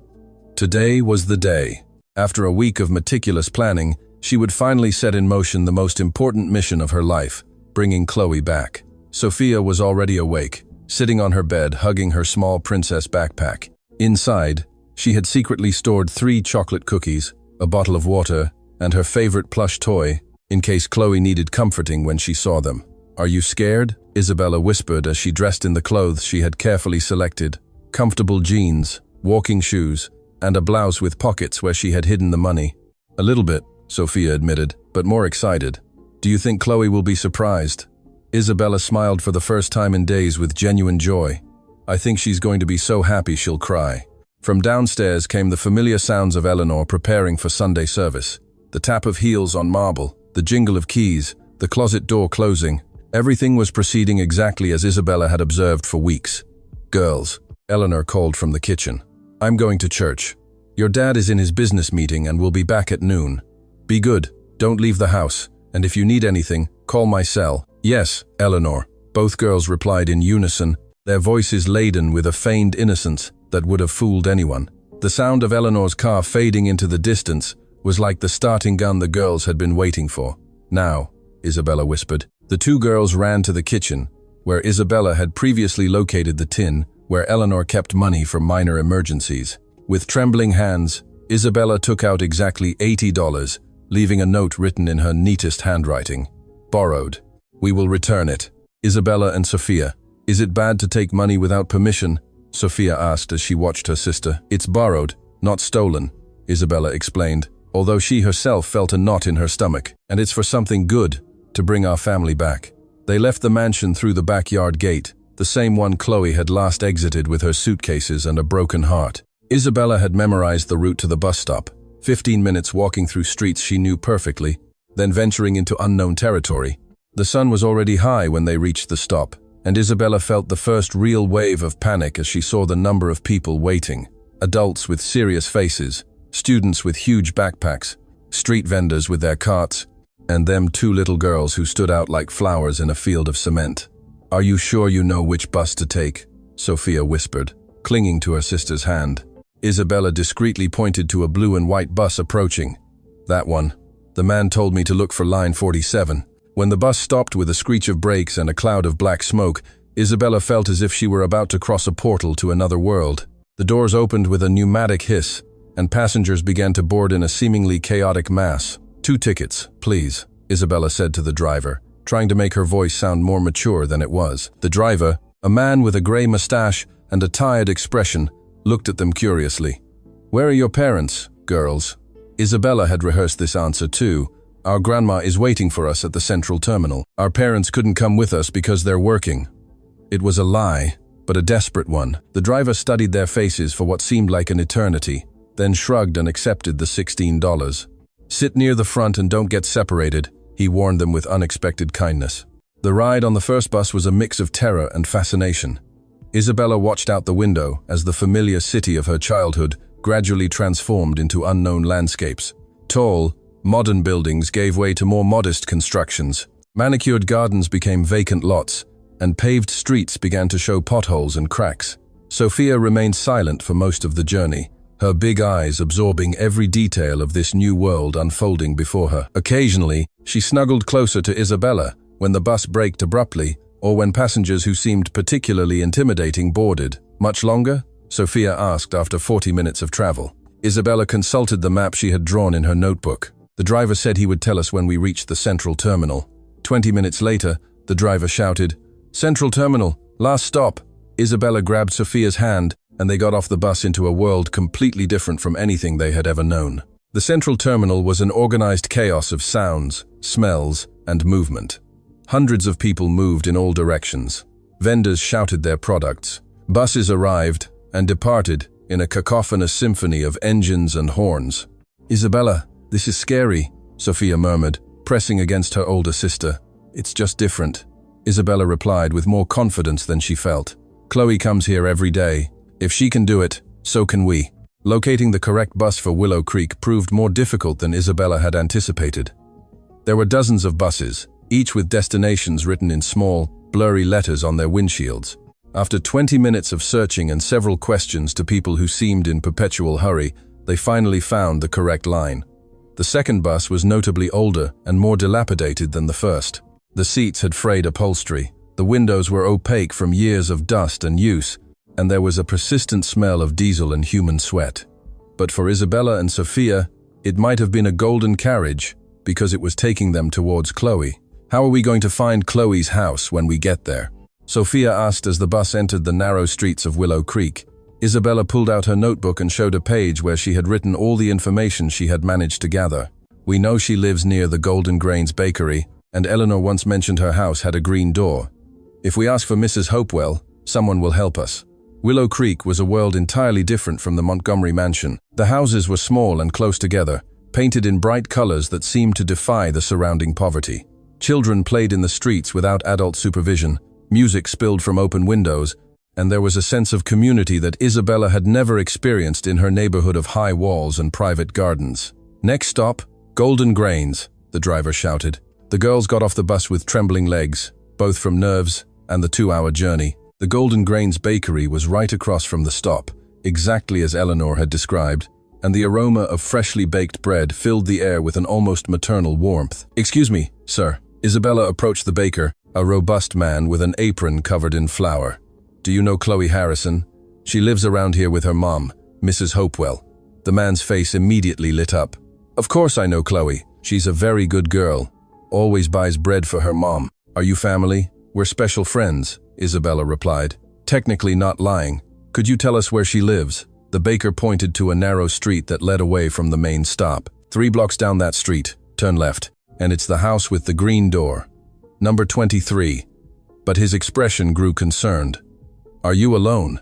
Today was the day. After a week of meticulous planning, she would finally set in motion the most important mission of her life, bringing Chloe back. Sophia was already awake, sitting on her bed hugging her small princess backpack. Inside, she had secretly stored 3 chocolate cookies, a bottle of water, and her favorite plush toy, in case Chloe needed comforting when she saw them. Are you scared? Isabella whispered as she dressed in the clothes she had carefully selected. Comfortable jeans, walking shoes, and a blouse with pockets where she had hidden the money. A little bit, Sophia admitted, but more excited. Do you think Chloe will be surprised? Isabella smiled for the first time in days with genuine joy. I think she's going to be so happy she'll cry. From downstairs came the familiar sounds of Eleanor preparing for Sunday service. The tap of heels on marble, the jingle of keys, the closet door closing. Everything was proceeding exactly as Isabella had observed for weeks. Girls, Eleanor called from the kitchen. I'm going to church. Your dad is in his business meeting and will be back at noon. Be good, don't leave the house, and if you need anything, call my cell. Yes, Eleanor. Both girls replied in unison, their voices laden with a feigned innocence that would have fooled anyone. The sound of Eleanor's car fading into the distance was like the starting gun the girls had been waiting for. Now, Isabella whispered. The 2 girls ran to the kitchen, where Isabella had previously located the tin where Eleanor kept money for minor emergencies. With trembling hands, Isabella took out exactly $80, leaving a note written in her neatest handwriting. Borrowed. We will return it. Isabella and Sophia. Is it bad to take money without permission? Sophia asked as she watched her sister. It's borrowed, not stolen, Isabella explained, although she herself felt a knot in her stomach. And it's for something good, to bring our family back. They left the mansion through the backyard gate, the same one Chloe had last exited with her suitcases and a broken heart. Isabella had memorized the route to the bus stop, 15 minutes walking through streets she knew perfectly, then venturing into unknown territory. The sun was already high when they reached the stop, and Isabella felt the first real wave of panic as she saw the number of people waiting. Adults with serious faces, students with huge backpacks, street vendors with their carts, and them 2 little girls who stood out like flowers in a field of cement. Are you sure you know which bus to take? Sophia whispered, clinging to her sister's hand. Isabella discreetly pointed to a blue and white bus approaching. That one. The man told me to look for line 47. When the bus stopped with a screech of brakes and a cloud of black smoke, Isabella felt as if she were about to cross a portal to another world. The doors opened with a pneumatic hiss, and passengers began to board in a seemingly chaotic mass. 2 tickets, please, Isabella said to the driver, trying to make her voice sound more mature than it was. The driver, a man with a gray mustache and a tired expression, looked at them curiously. Where are your parents, girls? Isabella had rehearsed this answer too. Our grandma is waiting for us at the central terminal. Our parents couldn't come with us because they're working. It was a lie, but a desperate one. The driver studied their faces for what seemed like an eternity, then shrugged and accepted the $16. Sit near the front and don't get separated, he warned them with unexpected kindness. The ride on the first bus was a mix of terror and fascination. Isabella watched out the window as the familiar city of her childhood gradually transformed into unknown landscapes. Tall, modern buildings gave way to more modest constructions. Manicured gardens became vacant lots, and paved streets began to show potholes and cracks. Sophia remained silent for most of the journey, her big eyes absorbing every detail of this new world unfolding before her. Occasionally, she snuggled closer to Isabella when the bus braked abruptly or when passengers who seemed particularly intimidating boarded. Much longer? Sophia asked after 40 minutes of travel. Isabella consulted the map she had drawn in her notebook. The driver said he would tell us when we reached the central terminal. 20 minutes later, the driver shouted, "Central terminal, last stop." Isabella grabbed Sophia's hand, and they got off the bus into a world completely different from anything they had ever known. The central terminal was an organized chaos of sounds, smells, and movement. Hundreds of people moved in all directions. Vendors shouted their products. Buses arrived and departed in a cacophonous symphony of engines and horns. "Isabella, this is scary," Sophia murmured, pressing against her older sister. "It's just different," Isabella replied with more confidence than she felt. "Chloe comes here every day. If she can do it, so can we." Locating the correct bus for Willow Creek proved more difficult than Isabella had anticipated. There were dozens of buses, each with destinations written in small, blurry letters on their windshields. After 20 minutes of searching and several questions to people who seemed in perpetual hurry, they finally found the correct line. The second bus was notably older and more dilapidated than the first. The seats had frayed upholstery, the windows were opaque from years of dust and use, and there was a persistent smell of diesel and human sweat. But for Isabella and Sophia, it might have been a golden carriage, because it was taking them towards Chloe. "How are we going to find Chloe's house when we get there?" Sophia asked as the bus entered the narrow streets of Willow Creek. Isabella pulled out her notebook and showed a page where she had written all the information she had managed to gather. "We know she lives near the Golden Grains Bakery, and Eleanor once mentioned her house had a green door. If we ask for Mrs. Hopewell, someone will help us." Willow Creek was a world entirely different from the Montgomery mansion. The houses were small and close together, painted in bright colors that seemed to defy the surrounding poverty. Children played in the streets without adult supervision, music spilled from open windows, and there was a sense of community that Isabella had never experienced in her neighborhood of high walls and private gardens. "Next stop, Golden Grains," the driver shouted. The girls got off the bus with trembling legs, both from nerves and the 2-hour journey. The Golden Grains Bakery was right across from the stop, exactly as Eleanor had described, and the aroma of freshly baked bread filled the air with an almost maternal warmth. "Excuse me, sir." Isabella approached the baker, a robust man with an apron covered in flour. "Do you know Chloe Harrison? She lives around here with her mom, Mrs. Hopewell." The man's face immediately lit up. "Of course I know Chloe. She's a very good girl. Always buys bread for her mom." "Are you family?" "We're special friends," Isabella replied, technically not lying. "Could you tell us where she lives?" The baker pointed to a narrow street that led away from the main stop. 3 blocks down that street, turn left, and it's the house with the green door. Number 23. But his expression grew concerned. "Are you alone?"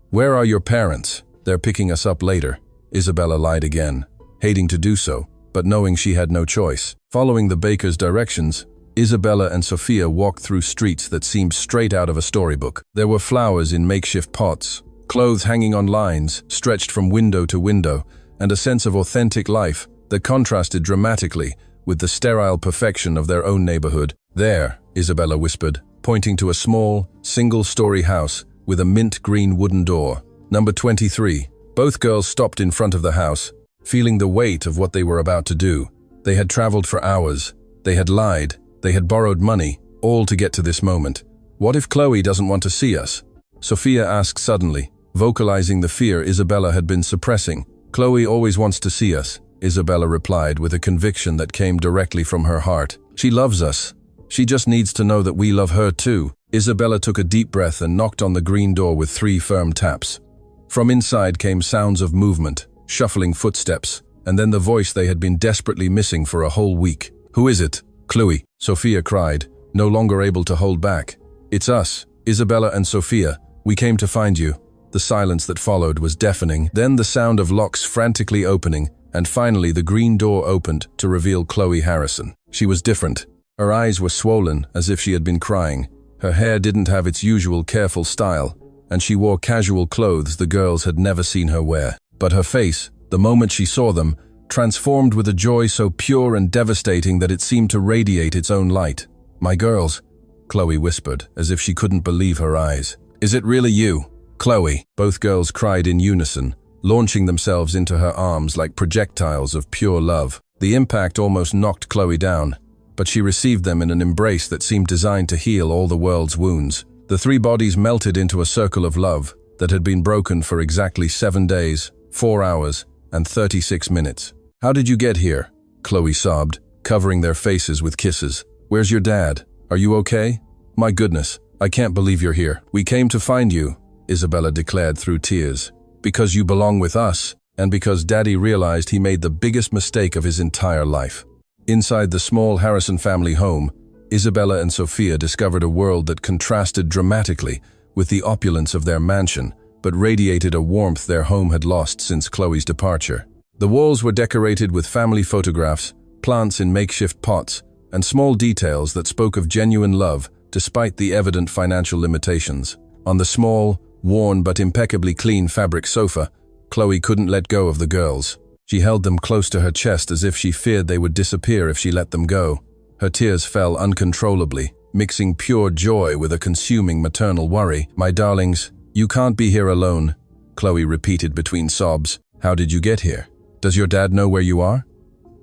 "Where are your parents?" "They're picking us up later." Isabella lied again, hating to do so, but knowing she had no choice. Following the baker's directions, Isabella and Sophia walked through streets that seemed straight out of a storybook. There were flowers in makeshift pots, clothes hanging on lines stretched from window to window, and a sense of authentic life that contrasted dramatically with the sterile perfection of their own neighborhood. "There," Isabella whispered, pointing to a small, single-story house with a mint green wooden door. Number 23. Both girls stopped in front of the house, feeling the weight of what they were about to do. They had traveled for hours. They had lied. They had borrowed money, all to get to this moment. "What if Chloe doesn't want to see us?" Sophia asked suddenly, vocalizing the fear Isabella had been suppressing. "Chloe always wants to see us," Isabella replied with a conviction that came directly from her heart. "She loves us. She just needs to know that we love her too." Isabella took a deep breath and knocked on the green door with 3 firm taps. From inside came sounds of movement, shuffling footsteps, and then the voice they had been desperately missing for a whole week. "Who is it?" "Chloe," Sophia cried, no longer able to hold back. "It's us, Isabella and Sophia. We came to find you." The silence that followed was deafening, then the sound of locks frantically opening, and finally the green door opened to reveal Chloe Harrison. She was different. Her eyes were swollen as if she had been crying. Her hair didn't have its usual careful style, and she wore casual clothes the girls had never seen her wear. But her face, the moment she saw them, transformed with a joy so pure and devastating that it seemed to radiate its own light. "My girls," Chloe whispered, as if she couldn't believe her eyes. "Is it really you?" "Chloe," both girls cried in unison, launching themselves into her arms like projectiles of pure love. The impact almost knocked Chloe down, but she received them in an embrace that seemed designed to heal all the world's wounds. The 3 bodies melted into a circle of love, that had been broken for exactly 7 days, 4 hours, and 36 minutes. "How did you get here?" Chloe sobbed, covering their faces with kisses. "Where's your dad? Are you okay?" "My goodness, I can't believe you're here. We came to find you," Isabella declared through tears. "Because you belong with us, and because Daddy realized he made the biggest mistake of his entire life." Inside the small Harrison family home, Isabella and Sophia discovered a world that contrasted dramatically with the opulence of their mansion, but radiated a warmth their home had lost since Chloe's departure. The walls were decorated with family photographs, plants in makeshift pots, and small details that spoke of genuine love despite the evident financial limitations. On the small, worn but impeccably clean fabric sofa, Chloe couldn't let go of the girls. She held them close to her chest as if she feared they would disappear if she let them go. Her tears fell uncontrollably, mixing pure joy with a consuming maternal worry. "My darlings, you can't be here alone," Chloe repeated between sobs. "How did you get here? Does your dad know where you are?"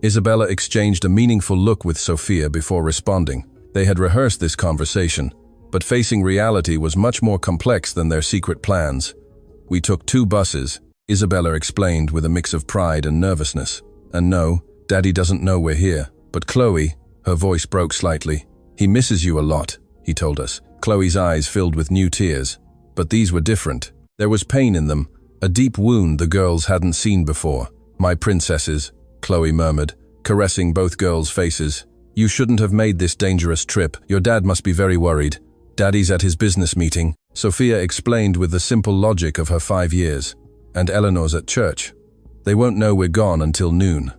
Isabella exchanged a meaningful look with Sophia before responding. They had rehearsed this conversation, but facing reality was much more complex than their secret plans. "We took 2 buses," Isabella explained with a mix of pride and nervousness. "And no, Daddy doesn't know we're here. But Chloe," her voice broke slightly, "he misses you a lot," he told us. Chloe's eyes filled with new tears. But these were different. There was pain in them, a deep wound the girls hadn't seen before. "My princesses," Chloe murmured, caressing both girls' faces. "You shouldn't have made this dangerous trip. Your dad must be very worried. Daddy's at his business meeting," Sophia explained with the simple logic of her 5 years. "And Eleanor's at church. They won't know we're gone until noon."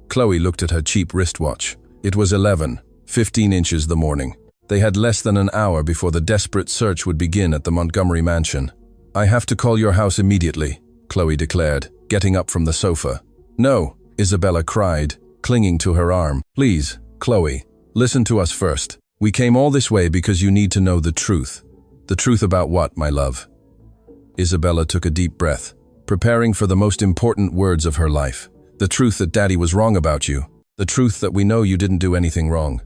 Chloe looked at her cheap wristwatch. It was 11:15 inches the morning. They had less than an hour before the desperate search would begin at the Montgomery mansion. "I have to call your house immediately," Chloe declared, getting up from the sofa. "No," Isabella cried, clinging to her arm. "Please, Chloe, listen to us first. We came all this way because you need to know the truth." "The truth about what, my love?" Isabella took a deep breath, preparing for the most important words of her life. "The truth that Daddy was wrong about you. The truth that we know you didn't do anything wrong.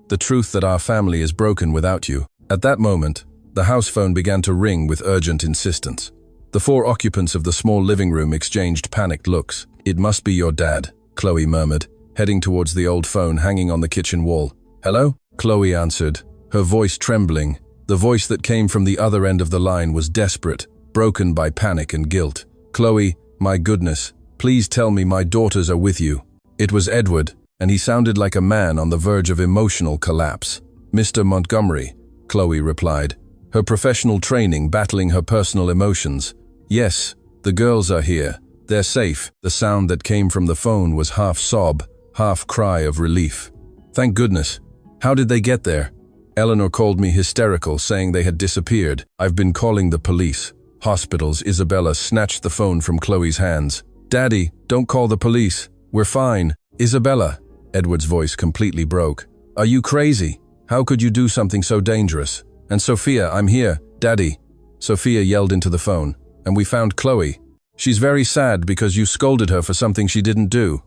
The truth that our family is broken without you." At that moment, the house phone began to ring with urgent insistence. The 4 occupants of the small living room exchanged panicked looks. "It must be your dad," Chloe murmured, heading towards the old phone hanging on the kitchen wall. "Hello?" Chloe answered, her voice trembling. The voice that came from the other end of the line was desperate, broken by panic and guilt. "Chloe, my goodness, please tell me my daughters are with you." It was Edward, and he sounded like a man on the verge of emotional collapse. "Mr. Montgomery," Chloe replied, her professional training battling her personal emotions. "Yes, the girls are here. They're safe." The sound that came from the phone was half sob, half cry of relief. "Thank goodness. How did they get there?" "Eleanor called me hysterical, saying they had disappeared. I've been calling the police." "Hospitals." Isabella snatched the phone from Chloe's hands. "Daddy, don't call the police. We're fine." "Isabella," Edward's voice completely broke. "Are you crazy? How could you do something so dangerous?" "And Sophia, I'm here, Daddy." Sophia yelled into the phone. "And we found Chloe. She's very sad because you scolded her for something she didn't do."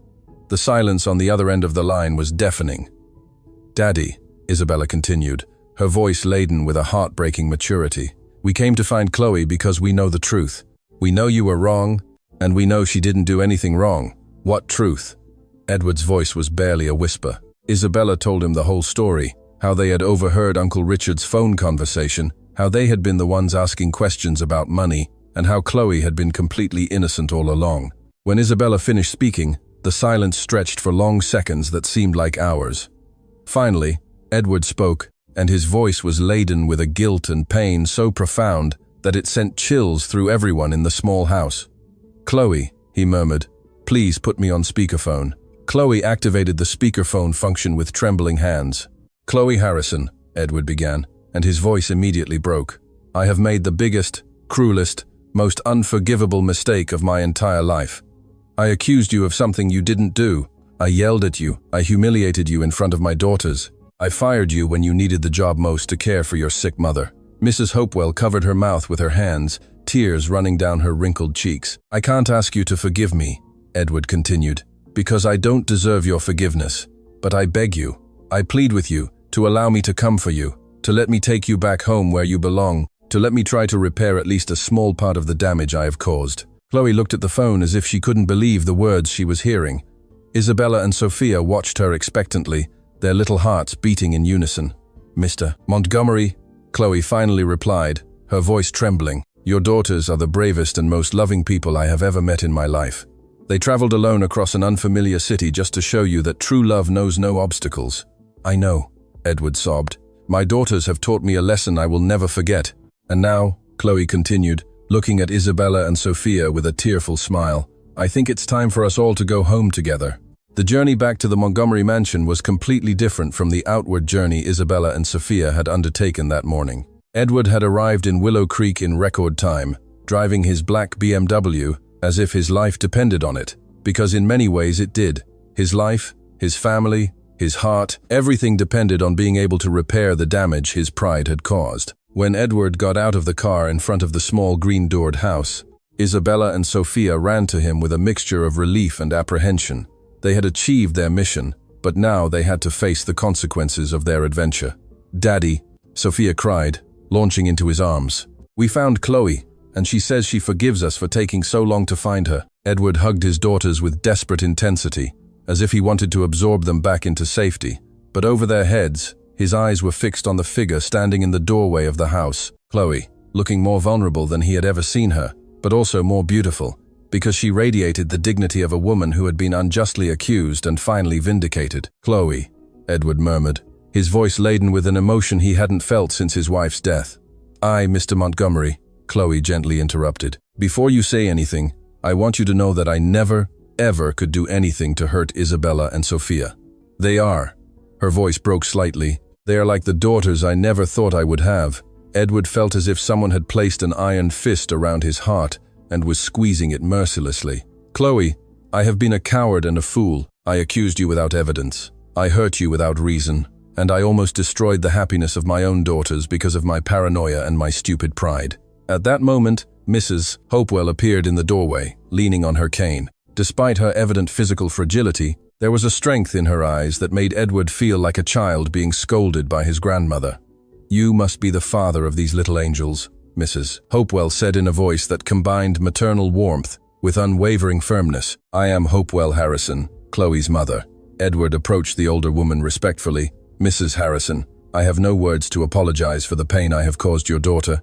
The silence on the other end of the line was deafening. "Daddy," Isabella continued, her voice laden with a heartbreaking maturity, "we came to find Chloe because we know the truth. We know you were wrong, and we know she didn't do anything wrong." "What truth?" Edward's voice was barely a whisper. Isabella told him the whole story, how they had overheard Uncle Richard's phone conversation, how they had been the ones asking questions about money, and how Chloe had been completely innocent all along. When Isabella finished speaking, the silence stretched for long seconds that seemed like hours. Finally, Edward spoke, and his voice was laden with a guilt and pain so profound that it sent chills through everyone in the small house. "Chloe," he murmured, "please put me on speakerphone." Chloe activated the speakerphone function with trembling hands. "Chloe Harrison," Edward began, and his voice immediately broke. "I have made the biggest, cruelest, most unforgivable mistake of my entire life. I accused you of something you didn't do. I yelled at you. I humiliated you in front of my daughters. I fired you when you needed the job most to care for your sick mother." Mrs. Hopewell covered her mouth with her hands, tears running down her wrinkled cheeks. "I can't ask you to forgive me," Edward continued, "because I don't deserve your forgiveness. But I beg you, I plead with you, to allow me to come for you, to let me take you back home where you belong." to let me try to repair at least a small part of the damage I have caused. Chloe looked at the phone as if she couldn't believe the words she was hearing. Isabella and Sophia watched her expectantly, their little hearts beating in unison. "Mr. Montgomery," Chloe finally replied, her voice trembling. "Your daughters are the bravest and most loving people I have ever met in my life. They traveled alone across an unfamiliar city just to show you that true love knows no obstacles." "I know," Edward sobbed. "My daughters have taught me a lesson I will never forget." "And now," Chloe continued, looking at Isabella and Sophia with a tearful smile, "I think it's time for us all to go home together." The journey back to the Montgomery mansion was completely different from the outward journey Isabella and Sophia had undertaken that morning. Edward had arrived in Willow Creek in record time, driving his black BMW as if his life depended on it, because in many ways it did. His life, his family, his heart, everything depended on being able to repair the damage his pride had caused. When Edward got out of the car in front of the small green-doored house, Isabella and Sophia ran to him with a mixture of relief and apprehension. They had achieved their mission, but now they had to face the consequences of their adventure. "Daddy," Sophia cried, launching into his arms. "We found Chloe, and she says she forgives us for taking so long to find her." Edward hugged his daughters with desperate intensity, as if he wanted to absorb them back into safety. But over their heads, his eyes were fixed on the figure standing in the doorway of the house, Chloe, looking more vulnerable than he had ever seen her, but also more beautiful, because she radiated the dignity of a woman who had been unjustly accused and finally vindicated. "Chloe," Edward murmured, his voice laden with an emotion he hadn't felt since his wife's death. Mr. Montgomery," Chloe gently interrupted. "Before you say anything, I want you to know that I never, ever could do anything to hurt Isabella and Sophia. They are," her voice broke slightly, "they are like the daughters I never thought I would have." Edward felt as if someone had placed an iron fist around his heart and was squeezing it mercilessly. "Chloe, I have been a coward and a fool. I accused you without evidence. I hurt you without reason. And I almost destroyed the happiness of my own daughters because of my paranoia and my stupid pride." At that moment, Mrs. Hopewell appeared in the doorway, leaning on her cane. Despite her evident physical fragility, there was a strength in her eyes that made Edward feel like a child being scolded by his grandmother. "You must be the father of these little angels," Mrs. Hopewell said in a voice that combined maternal warmth with unwavering firmness. "I am Hopewell Harrison, Chloe's mother." Edward approached the older woman respectfully. "Mrs. Harrison, I have no words to apologize for the pain I have caused your daughter.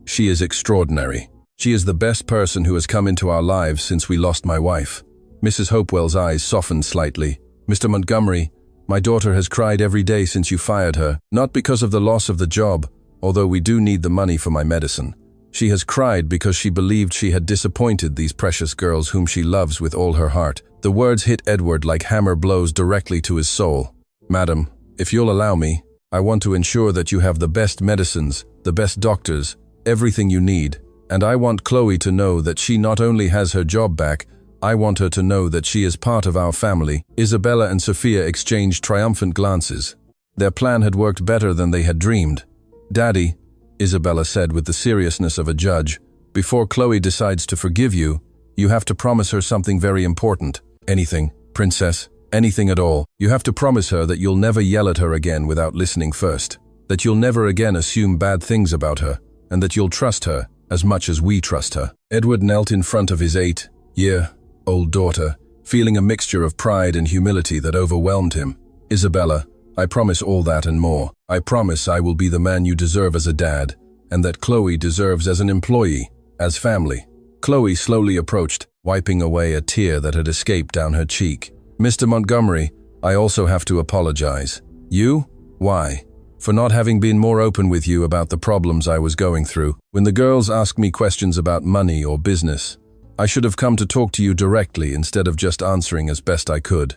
She is extraordinary. She is the best person who has come into our lives since we lost my wife." Mrs. Hopewell's eyes softened slightly. "Mr. Montgomery, my daughter has cried every day since you fired her, not because of the loss of the job, although we do need the money for my medicine. She has cried because she believed she had disappointed these precious girls whom she loves with all her heart." The words hit Edward like hammer blows directly to his soul. "Madam, if you'll allow me, I want to ensure that you have the best medicines, the best doctors, everything you need. And I want Chloe to know that she not only has her job back, I want her to know that she is part of our family." Isabella and Sophia exchanged triumphant glances. Their plan had worked better than they had dreamed. "Daddy," Isabella said with the seriousness of a judge, "before Chloe decides to forgive you, you have to promise her something very important." "Anything, princess, anything at all. You have to promise her that you'll never yell at her again without listening first, that you'll never again assume bad things about her, and that you'll trust her as much as we trust her." Edward knelt in front of his 8-year-old daughter, feeling a mixture of pride and humility that overwhelmed him. "Isabella, I promise all that and more. I promise I will be the man you deserve as a dad, and that Chloe deserves as an employee, as family." Chloe slowly approached, wiping away a tear that had escaped down her cheek. "Mr. Montgomery, I also have to apologize." "You? Why?" "For not having been more open with you about the problems I was going through. When the girls asked me questions about money or business, I should have come to talk to you directly instead of just answering as best I could."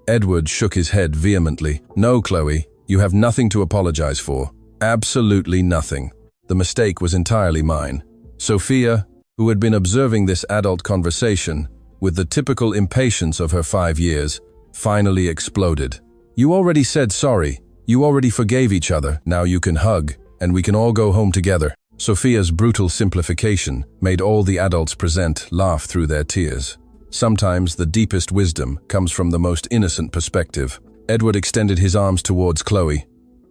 Edward shook his head vehemently. "No, Chloe, you have nothing to apologize for. Absolutely nothing. The mistake was entirely mine." Sophia, who had been observing this adult conversation with the typical impatience of her 5 years, finally exploded. "You already said sorry. You already forgave each other. Now you can hug, and we can all go home together." Sophia's brutal simplification made all the adults present laugh through their tears. Sometimes the deepest wisdom comes from the most innocent perspective. Edward extended his arms towards Chloe,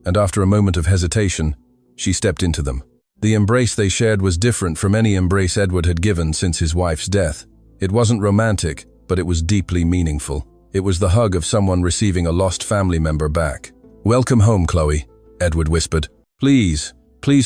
and after a moment of hesitation, she stepped into them. The embrace they shared was different from any embrace Edward had given since his wife's death. It wasn't romantic, but it was deeply meaningful. It was the hug of someone receiving a lost family member back. "Welcome home, Chloe," Edward whispered. Please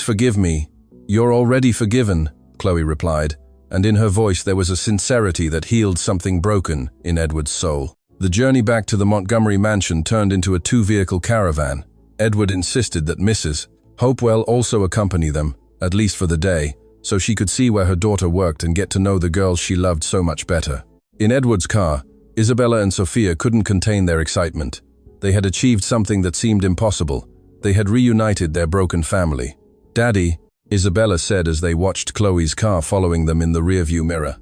forgive me." "You're already forgiven," Chloe replied, and in her voice there was a sincerity that healed something broken in Edward's soul. The journey back to the Montgomery mansion turned into a two-vehicle caravan. Edward insisted that Mrs. Hopewell also accompany them, at least for the day, so she could see where her daughter worked and get to know the girls she loved so much better. In Edward's car, Isabella and Sophia couldn't contain their excitement. They had achieved something that seemed impossible. They had reunited their broken family. "Daddy," Isabella said as they watched Chloe's car following them in the rearview mirror.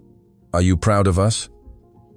"Are you proud of us?"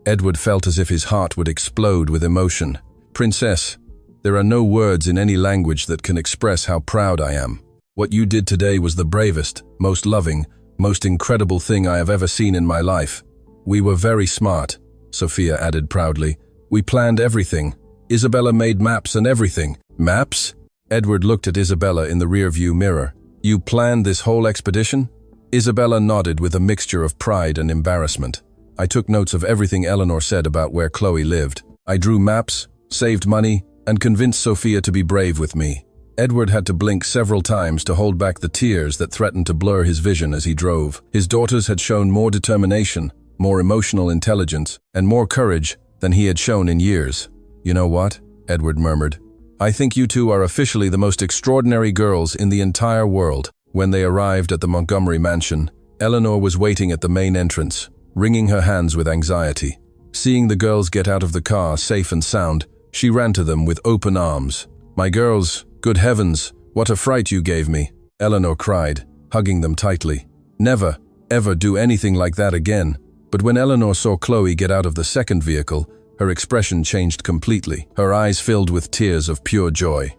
Edward felt as if his heart would explode with emotion. "Princess, there are no words in any language that can express how proud I am. What you did today was the bravest, most loving, most incredible thing I have ever seen in my life. We were very smart," Sophia added proudly. "We planned everything. Isabella made maps and everything." "Maps?" Edward looked at Isabella in the rearview mirror. "You planned this whole expedition?" Isabella nodded with a mixture of pride and embarrassment. "I took notes of everything Eleanor said about where Chloe lived. I drew maps, saved money, and convinced Sophia to be brave with me." Edward had to blink several times to hold back the tears that threatened to blur his vision as he drove. His daughters had shown more determination, more emotional intelligence, and more courage than he had shown in years. "You know what?" Edward murmured. "I think you two are officially the most extraordinary girls in the entire world." When they arrived at the Montgomery mansion, Eleanor was waiting at the main entrance, wringing her hands with anxiety. Seeing the girls get out of the car safe and sound, she ran to them with open arms. "My girls, good heavens, what a fright you gave me," Eleanor cried, hugging them tightly. "Never, ever do anything like that again." But when Eleanor saw Chloe get out of the second vehicle, her expression changed completely. Her eyes filled with tears of pure joy.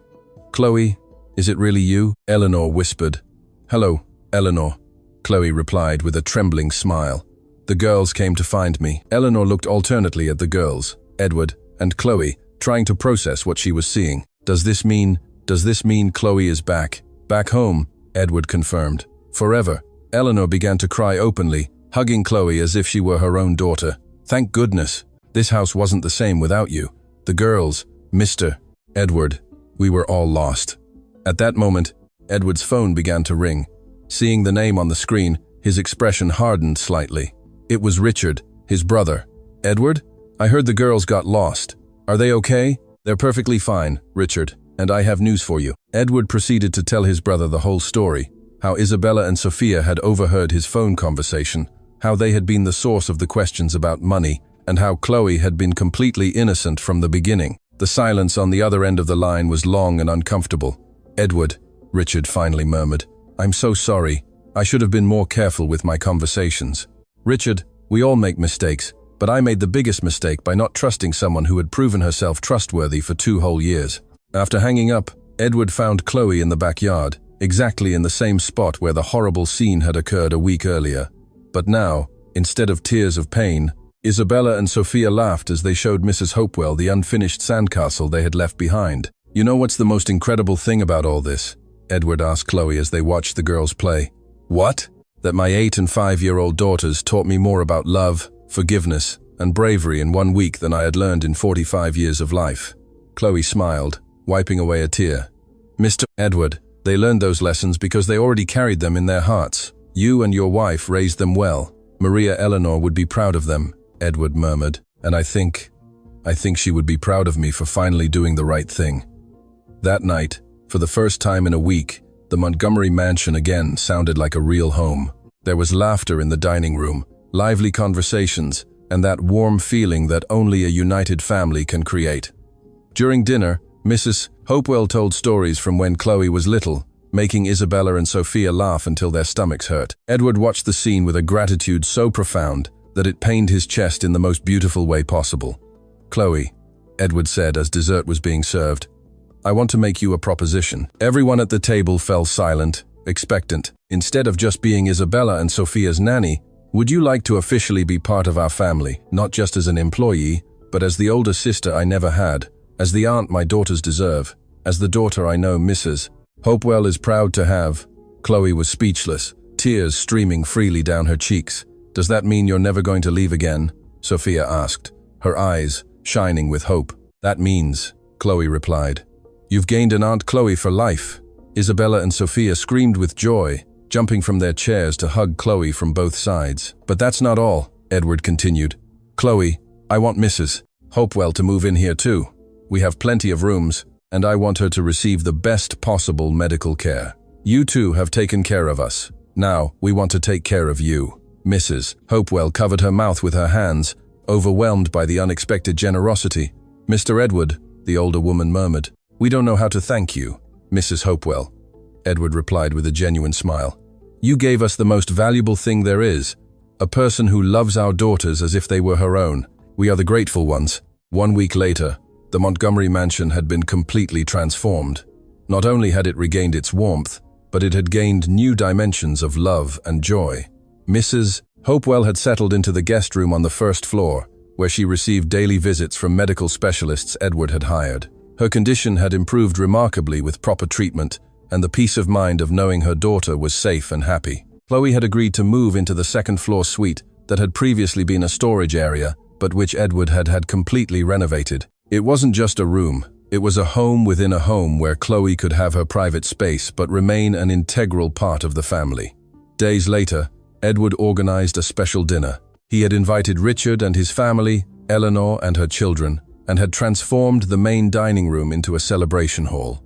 "Chloe, is it really you?" Eleanor whispered. "Hello, Eleanor," Chloe replied with a trembling smile. "The girls came to find me." Eleanor looked alternately at the girls, Edward, and Chloe, trying to process what she was seeing. Does this mean Chloe is back? "Back home," Edward confirmed. "Forever." Eleanor began to cry openly, hugging Chloe as if she were her own daughter. "Thank goodness. This house wasn't the same without you. The girls, Mr. Edward, we were all lost." At that moment, Edward's phone began to ring. Seeing the name on the screen, his expression hardened slightly. It was Richard, his brother. "Edward, I heard the girls got lost. Are they okay?" "They're perfectly fine, Richard, and I have news for you." Edward proceeded to tell his brother the whole story, how Isabella and Sophia had overheard his phone conversation, how they had been the source of the questions about money, and how Chloe had been completely innocent from the beginning. The silence on the other end of the line was long and uncomfortable. "Edward," Richard finally murmured, "I'm so sorry. I should have been more careful with my conversations." "Richard, we all make mistakes, but I made the biggest mistake by not trusting someone who had proven herself trustworthy for 2 whole years." After hanging up, Edward found Chloe in the backyard, exactly in the same spot where the horrible scene had occurred a week earlier. But now, instead of tears of pain, Isabella and Sophia laughed as they showed Mrs. Hopewell the unfinished sandcastle they had left behind. "You know what's the most incredible thing about all this?" Edward asked Chloe as they watched the girls play. "What?" "That my 8 and 5-year-old daughters taught me more about love, forgiveness, and bravery in 1 week than I had learned in 45 years of life." Chloe smiled, wiping away a tear. "Mr. Edward, they learned those lessons because they already carried them in their hearts. You and your wife raised them well. Maria Eleanor would be proud of them," Edward murmured, "and I think she would be proud of me for finally doing the right thing." That night, for the first time in a week, the Montgomery mansion again sounded like a real home. There was laughter in the dining room, lively conversations, and that warm feeling that only a united family can create. During dinner, Mrs. Hopewell told stories from when Chloe was little, making Isabella and Sophia laugh until their stomachs hurt. Edward watched the scene with a gratitude so profound that it pained his chest in the most beautiful way possible. "Chloe," Edward said as dessert was being served, "I want to make you a proposition." Everyone at the table fell silent, expectant. "Instead of just being Isabella and Sophia's nanny, would you like to officially be part of our family, not just as an employee, but as the older sister I never had, as the aunt my daughters deserve, as the daughter I know Mrs. Hopewell is proud to have?" Chloe was speechless, tears streaming freely down her cheeks. "Does that mean you're never going to leave again?" Sophia asked, her eyes shining with hope. "That means," Chloe replied, "you've gained an Aunt Chloe for life." Isabella and Sophia screamed with joy, jumping from their chairs to hug Chloe from both sides. "But that's not all," Edward continued. "Chloe, I want Mrs. Hopewell to move in here too. We have plenty of rooms, and I want her to receive the best possible medical care. You two have taken care of us. Now, we want to take care of you." Mrs. Hopewell covered her mouth with her hands, overwhelmed by the unexpected generosity. "Mr. Edward," the older woman murmured, "we don't know how to thank you, Mrs. Hopewell." Edward replied with a genuine smile. "You gave us the most valuable thing there is, a person who loves our daughters as if they were her own. We are the grateful ones." 1 week later, the Montgomery mansion had been completely transformed. Not only had it regained its warmth, but it had gained new dimensions of love and joy. Mrs. Hopewell had settled into the guest room on the first floor, where she received daily visits from medical specialists Edward had hired. Her condition had improved remarkably with proper treatment, and the peace of mind of knowing her daughter was safe and happy. Chloe had agreed to move into the second-floor suite that had previously been a storage area, but which Edward had completely renovated. It wasn't just a room. It was a home within a home where Chloe could have her private space but remain an integral part of the family. Days later, Edward organized a special dinner. He had invited Richard and his family, Eleanor and her children, and had transformed the main dining room into a celebration hall.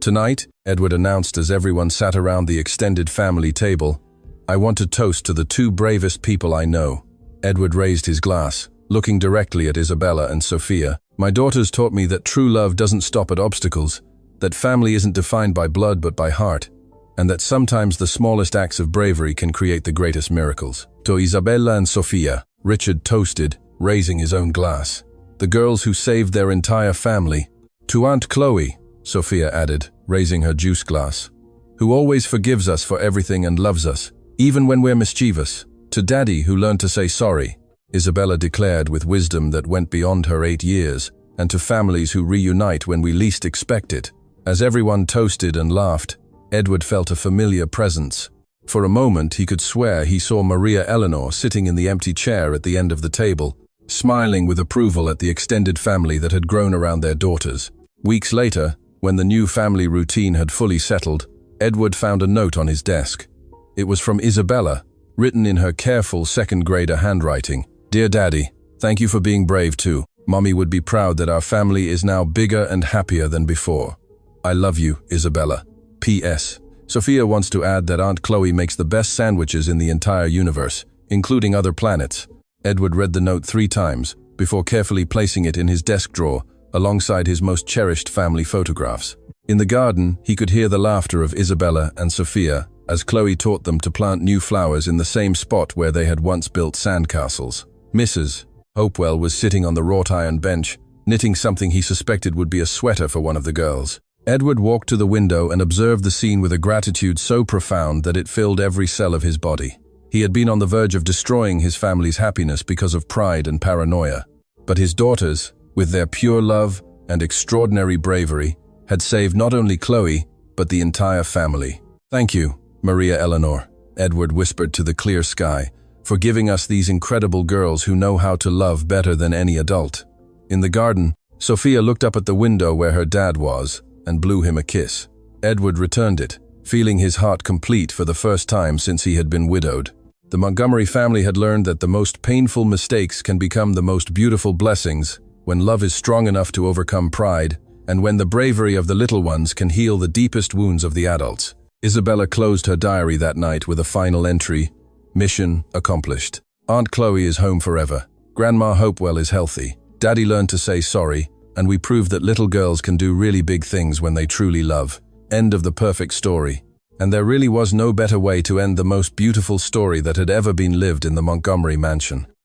"Tonight," Edward announced as everyone sat around the extended family table, "I want to toast to the two bravest people I know." Edward raised his glass, looking directly at Isabella and Sophia. "My daughters taught me that true love doesn't stop at obstacles, that family isn't defined by blood but by heart, and that sometimes the smallest acts of bravery can create the greatest miracles." To Isabella and Sophia, Richard toasted, raising his own glass. "The girls who saved their entire family." "To Aunt Chloe," Sophia added, raising her juice glass, "who always forgives us for everything and loves us, even when we're mischievous." "To Daddy, who learned to say sorry," Isabella declared with wisdom that went beyond her 8 years, "and to families who reunite when we least expect it." As everyone toasted and laughed, Edward felt a familiar presence. For a moment, he could swear he saw Maria Eleanor sitting in the empty chair at the end of the table, smiling with approval at the extended family that had grown around their daughters. Weeks later, when the new family routine had fully settled, Edward found a note on his desk. It was from Isabella, written in her careful second-grader handwriting. "Dear Daddy, thank you for being brave too. Mommy would be proud that our family is now bigger and happier than before. I love you, Isabella. P.S. Sophia wants to add that Aunt Chloe makes the best sandwiches in the entire universe, including other planets." Edward read the note 3 times, before carefully placing it in his desk drawer, alongside his most cherished family photographs. In the garden, he could hear the laughter of Isabella and Sophia, as Chloe taught them to plant new flowers in the same spot where they had once built sandcastles. Mrs. Hopewell was sitting on the wrought iron bench, knitting something he suspected would be a sweater for one of the girls. Edward walked to the window and observed the scene with a gratitude so profound that it filled every cell of his body. He had been on the verge of destroying his family's happiness because of pride and paranoia. But his daughters, with their pure love and extraordinary bravery, had saved not only Chloe, but the entire family. "Thank you, Maria Eleanor," Edward whispered to the clear sky, "for giving us these incredible girls who know how to love better than any adult." In the garden, Sophia looked up at the window where her dad was and blew him a kiss. Edward returned it, feeling his heart complete for the first time since he had been widowed. The Montgomery family had learned that the most painful mistakes can become the most beautiful blessings when love is strong enough to overcome pride, and when the bravery of the little ones can heal the deepest wounds of the adults. Isabella closed her diary that night with a final entry: "Mission accomplished. Aunt Chloe is home forever. Grandma Hopewell is healthy. Daddy learned to say sorry, and we proved that little girls can do really big things when they truly love." End of the perfect story. And there really was no better way to end the most beautiful story that had ever been lived in the Montgomery mansion.